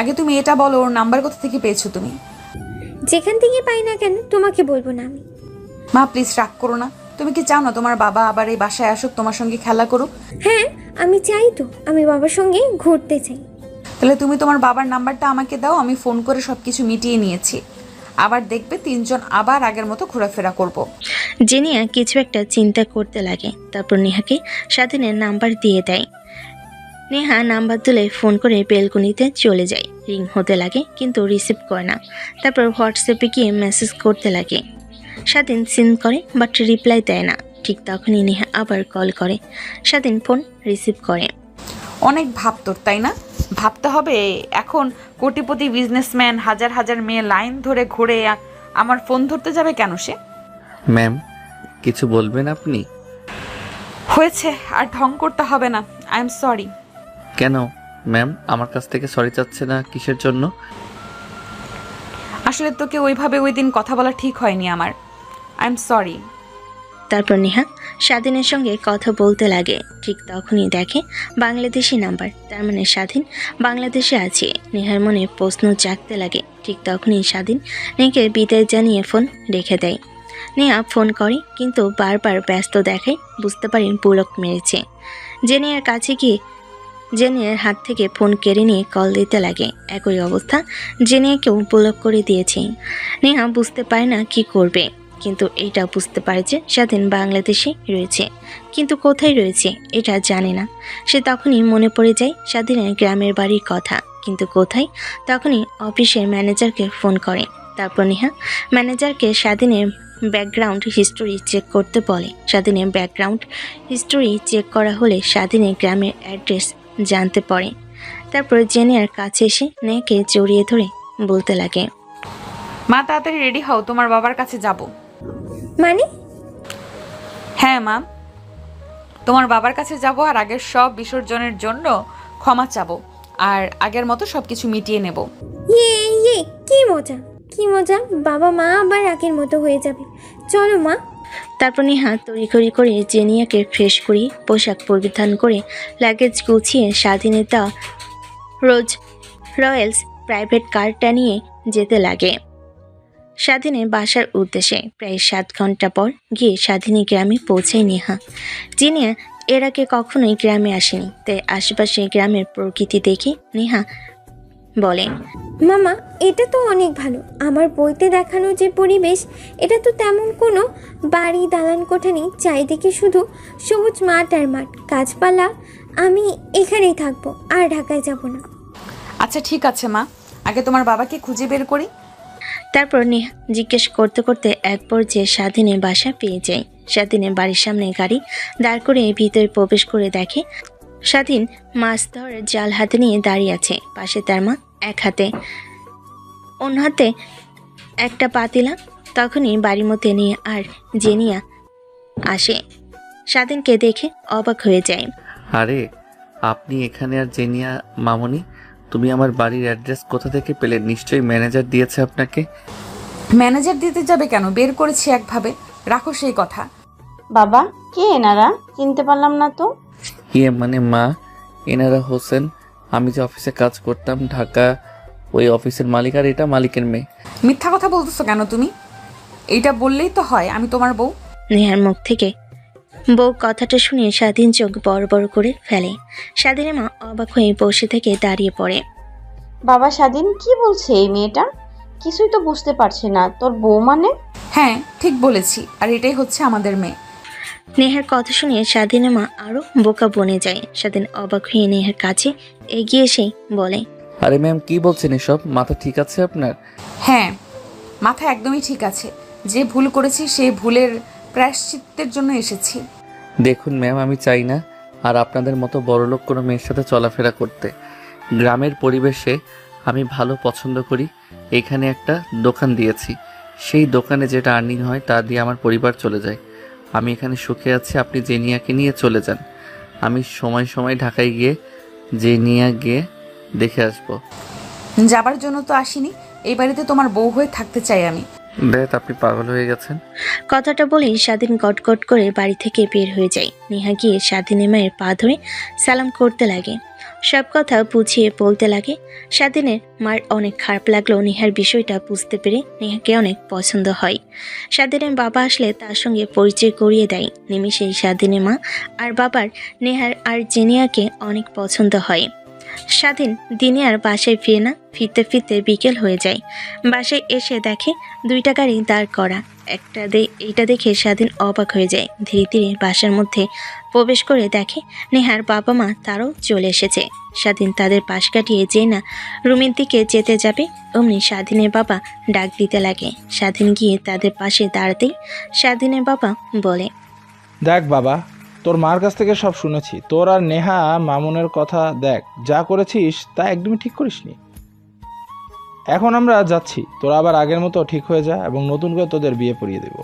আগে তুমি এটা বলো, ওর নাম্বার কোথা থেকে পেয়েছো তুমি? যেখান থেকে পাই না কেন তোমাকে বলবো না আমি। মা প্লিজ রাগ করো না। তুমি কি চাও না তোমার বাবা আবার এই বাসায় আসুক, তোমার সঙ্গে খেলা করুক? হ্যাঁ, আমি চাই তো, আমি বাবার সঙ্গে ঘুরতে চাই। তাহলে তুমি তোমার বাবার নাম্বারটা আমাকে দাও, আমি ফোন করে সবকিছু মিটিয়ে নিয়েছি। আবার দেখবে তিনজন আবার আগের মতো ঘোরাফেরা করব। জেনিয়া কিছু একটা চিন্তা করতে লাগে, তারপর নেহাকে স্বাধীনের নাম্বার দিয়ে দেয়। নেহা নাম্বার তুলে ফোন করে বেলকনিতে চলে যায়। রিং হতে লাগে কিন্তু রিসিভ করে না। তারপর হোয়াটসঅ্যাপে গিয়ে মেসেজ করতে লাগে। স্বাধীন সিন করে বাট রিপ্লাই দেয় না। ঠিক তখনই নেহা আবার কল করে। স্বাধীন ফোন রিসিভ করে। অনেক ভাব তোর, তাই না? ভাবতে হবে এখন কোটিপতি বিজনেসম্যান, হাজার হাজার মেয়ে লাইন ধরে ঘুরে আমার ফোন ধরতে যাবে কেন সে? ম্যাম, কিছু বলবেন আপনি? হয়েছে, আর ঢং করতে হবে না। I am sorry. কেন ম্যাম আমার কাছ থেকে সরি চাচ্ছে না, কিসের জন্য? আসলে তোকে ওইভাবে ওই দিন কথা বলা ঠিক হয়নি আমার। I am sorry. তারপর নেহা স্বাধীনের সঙ্গে কথা বলতে লাগে। ঠিক তখনই দেখে বাংলাদেশি নাম্বার, তার মানে স্বাধীন বাংলাদেশে আছে। নেহার মনে প্রশ্ন জাগতে লাগে। ঠিক তখনই স্বাধীন নেহাকে বিদায় জানিয়ে ফোন রেখে দেয়। নেহা ফোন করে কিন্তু বারবার ব্যস্ত দেখায়, বুঝতে পারেন পুলক মেরেছে। জেনিয়ার কাছে গিয়ে জেনিয়ার হাত থেকে ফোন কেড়ে নিয়ে কল দিতে লাগে। একই অবস্থা জেনিয়াকেও পুলক করে দিয়েছে। নেহা বুঝতে পারে না কি করবে, কিন্তু এটা বুঝতে পারে যে স্বাধীন বাংলাদেশে রয়েছে, কিন্তু কোথায় রয়েছে এটা জানে না। সে তখনই মনে পড়ে যায় স্বাধীনের গ্রামের বাড়ির কথা, কিন্তু কোথায়। তখনই অফিসের ম্যানেজারকে ফোন করে। তারপর নেহা ম্যানেজারকে স্বাধীনের ব্যাকগ্রাউন্ড হিস্টোরি চেক করতে বলে। স্বাধীনের ব্যাকগ্রাউন্ড হিস্টোরি চেক করা হলে স্বাধীনের গ্রামের অ্যাড্রেস জানতে পারে। তারপর জেনিয়ার কাছে এসে নেহাকে জড়িয়ে ধরে বলতে লাগে, মা তাড়াতাড়ি রেডি হও, তোমার বাবার কাছে যাব। মানে? হ্যাঁ মা, তোমার বাবার কাছে যাব আর আগের সব বিসর্জনের জন্য ক্ষমা চাবো, আর আগের মতো সব কিছু মিটিয়ে নেব। ইয়ে, কি মজা, কি মজা! বাবা মা আবার আগের মতো হয়ে যাবে। চলো মা। তারপর নেহা তড়িঘড়ি করে জেনিয়াকে ফ্রেশ করিয়ে পোশাক পরিধান করে লাগেজ গুছিয়ে স্বাধীনতা রোজ রয়্যালস প্রাইভেট কারটা নিয়ে যেতে লাগে স্বাধীনের বাসার উদ্দেশ্যে। প্রায় 7 ঘন্টা পর গিয়ে স্বাধীনী গ্রামে পৌঁছায় নেহা। জেনিয়া এর আগে কখনোই গ্রামে আসেনি, তাই আশেপাশে গ্রামের প্রকৃতি দেখে নেহা বলে, মামা, এটা তো অনেক ভালো। আমার বইতে দেখানো যে পরিবেশ, এটা তো তেমন কোনো বাড়ি দালান কোঠা নেই, চারিদিকে শুধু সবুজ মাঠ আর মাঠ, গাছপালা। আমি এখানেই থাকবো, আর ঢাকায় যাব না। আচ্ছা ঠিক আছে মা, আগে তোমার বাবাকে খুঁজে বের করি। তারপর নেহা জিজ্ঞেস করতে করতে এক পর্যায়ে স্বাধীনের বাসা পেয়ে যায়। স্বাধীনের বাড়ির সামনে গাড়ি দাঁড় করে ভিতরে প্রবেশ করে দেখে স্বাধীন মাছ ধরার জাল হাতে নিয়ে দাঁড়িয়ে আছে। পাশে তার মা, এক হাতে অন্য হাতে একটা পাতিলা। তখনই বাড়ির মধ্যে নিয়ে আর জেনিয়া আসে। স্বাধীনকে দেখে অবাক হয়ে যায়। আরে আপনি এখানে, আর জেনিয়া মামনি, তুমি আমার বাড়ির অ্যাড্রেস কোথা থেকে পেলে? নিশ্চয়ই ম্যানেজার দিয়েছে আপনাকে। ম্যানেজার দিতে যাবে কেন, বের করেছি একভাবে, রাখো সেই কথা। বাবা, কে এনারা? চিনতে পারলাম না তো। মানে মা, এনারা হোসেন, আমি যে অফিসে কাজ করতাম ঢাকা, ওই অফিসের মালিক, আর এটা মালিকের মেয়ে। মিথ্যা কথা বলতেছো কেন তুমি? এইটা বললেই তো হয় আমি তোমার বউ। নেহার মুখ থেকে বউ কথাটা শুনে স্বাধীন চোখ বড় বড় করে ফেলে। স্বাধীনের মা অবাক হয়ে বসে থেকে দাঁড়িয়ে পড়ে। বাবা, স্বাধীন কি বলছে এই মেয়েটা? কিছুই তো বুঝতে পারছে না। তোর বউ মানে? হ্যাঁ ঠিক বলেছি, আর এটাই হচ্ছে আমাদের মেয়ে। নেহার কথা শুনে স্বাধীনের মা আরো বোকা বনে যায়। স্বাধীন অবাক হয়ে নেহার কাছে এগিয়ে এসে বলে, আরে ম্যাম, কি বলছেন এসব? মাথা ঠিক আছে আপনার? হ্যাঁ, মাথা একদমই ঠিক আছে। যে ভুল করেছি সেই ভুলের প্রায়শ্চিত্তের জন্য এসেছি। দেখুন ম্যাম, আমি চাই না আর আপনাদের মতো বড়লোক কোনো মেয়ের সাথে চলাফেরা করতে। গ্রামের পরিবেশে আমি ভালো পছন্দ করি। এখানে একটা দোকান দিয়েছি, সেই দোকানে যেটা আর্নিং হয় তা দিয়ে আমার পরিবার চলে যায়। আমি এখানে সুখে আছি, আপনি জেনিয়াকে নিয়ে চলে যান। আমি সময় সময় ঢাকায় গিয়ে জেনিয়া গিয়ে দেখে আসবো। যাবার জন্য তো আসিনি, এই বাড়িতে তোমার বউ হয়ে থাকতে চাই আমি। দেখ, আপনি পাগল হয়ে গেছেন। কথাটা বলেই স্বাধীন গটগট করে বাড়ি থেকে বের হয়ে যায়। নেহা গিয়ে স্বাধীনের মায়ের পা ধরে সালাম করতে লাগে, সব কথা বুঝিয়ে বলতে লাগে। স্বাধীনের মার অনেক খারাপ লাগলো নেহার বিষয়টা বুঝতে পেরে নেহাকে অনেক পছন্দ হয়। স্বাধীনের বাবা আসলে তার সঙ্গে পরিচয় করিয়ে দেয়। নিমিষেই স্বাধীনের মা আর বাবার নেহার আর জেনিয়াকে অনেক পছন্দ হয়। স্বাধীন দিনে আর বাসায় ফিরে না, ফিরতে ফিরতে বিকেল হয়ে যায়। বাসায় এসে দেখে 2টা গাড়ি দাঁড় করা। এইটা দেখে স্বাধীন অবাক হয়ে যায়। ধীরে ধীরে বাসার মধ্যে প্রবেশ করে দেখে নেহার বাবা মা তারও চলে এসেছে। স্বাধীন তাদের পাশ কাটিয়ে যেই না রুমের দিকে যেতে যাবে, অমনি স্বাধীনের বাবা ডাক দিতে লাগে। স্বাধীন গিয়ে তাদের পাশে দাঁড়াতেই স্বাধীনের বাবা বলে, দেখ বাবা, তোর মার কাছ থেকে সব শুনেছি। তোর আর নেহা মামুনের কথা দেখ, যা করেছিস তা একদমই ঠিক করিসনি। এখন আমরা যাচ্ছি, তোরা আবার আগের মতো ঠিক হয়ে যা এবং নতুন করে তোদের বিয়ে পড়িয়ে দেব।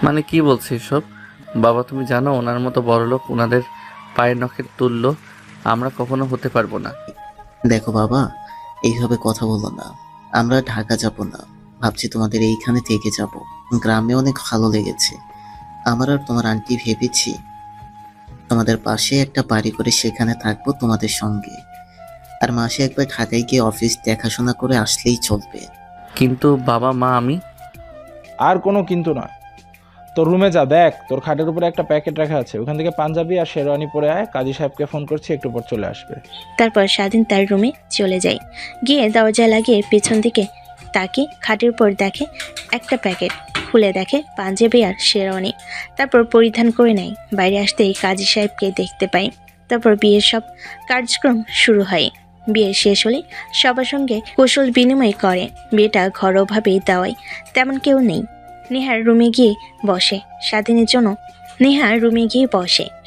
মানে কি বলছিস সব? বাবা, তুমি জানো ওনার মতো বড়লোক ওনাদের পায়ের নখের তুল্য আমরা কখনো হতে পারবো না। দেখো বাবা, এইভাবে কথা বলো না। আমরা ঢাকা যাব না, ভাবছি তোমাদের এইখানে থেকে যাব। গ্রামে অনেক ভালো লেগেছে আমার, আর তোমার আন্টি ভেবেছি তোমাদের পাশে একটা বাড়ি করে সেখানে থাকবো তোমাদের সঙ্গে, আর মাসে একবার ঢাকায় গিয়ে অফিস দেখাশোনা করে আসলেই চলবে। কিন্তু বাবা মা, আমি আর কোনো কিন্তু নয়। তোর রুমে যা, দেখ তোর খাটের উপরে একটা প্যাকেট রাখা আছে, ওখান থেকে পাঞ্জাবি আর শেরওয়ানি পরে আয়। কাজী সাহেবকে ফোন করছি, একটু পর চলে আসবে। তারপর স্বাধীন তার রুমে চলে যায়। গিয়ে দরজা লাগিয়ে পেছন দিকে তাকে খাটের উপর দেখে একটা প্যাকেট, খুলে দেখে পাঞ্জাবি আর শেরওয়ানি। তারপর পরিধান করে নেয়। বাইরে আসতেই কাজী সাহেবকে দেখতে পায়। তারপর বিয়ের সব কার্যক্রম শুরু হয়। বিয়ে শেষ হলে সবার সঙ্গে কুশল বিনিময় করে। বিয়েটা ঘরোয়াভাবেই দেওয়ায় তেমন কেউ নেই। নেহার রুমে গিয়ে বসে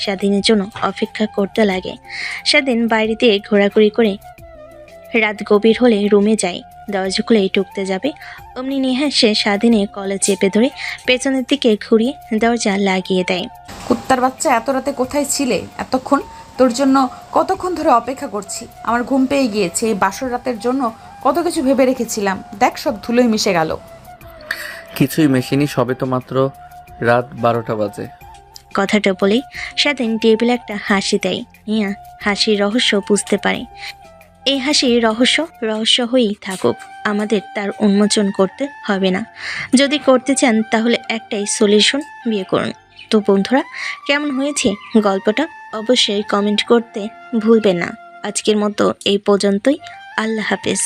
স্বাধীনের জন্য অপেক্ষা করতে লাগে। স্বাধীন বাইরে দিয়ে ঘোরাঘুরি করে রাত গভীর হলে রুমে যায়। দরজা খুলেই ঢুকতে যাবে অমনি নেহা সে স্বাধীনে কলে চেপে ধরে পেছনের দিকে ঘুরিয়ে দরজা লাগিয়ে দেয়। কুত্তার বাচ্চা, এত রাতে কোথায় ছিলে এতক্ষণ? তোর জন্য কতক্ষণ ধরে অপেক্ষা করছি। আমার ঘুম পেয়ে গিয়েছে। এই বাসর রাতের জন্য কত কিছু ভেবে রেখেছিলাম, দেখ সব ধুলোয় মিশে গেল। কিছুই মেশিনি, সবে তো মাত্র রাত 12টা বাজে। কথাটা বলেই স্বাধীন টেবিলে একটা হাসি দেয়। নিয়া হাসির রহস্য বুঝতে পারে। এই হাসির রহস্য হয়েই থাকুক, আমাদের তার উন্মোচন করতে হবে না। যদি করতে চান তাহলে একটাই সলিউশন, বিয়ে করুন। তো বন্ধুরা, কেমন হয়েছে গল্পটা অবশ্যই কমেন্ট করতে ভুলবেন না। আজকের মতো এই পর্যন্তই। আল্লাহ হাফেজ।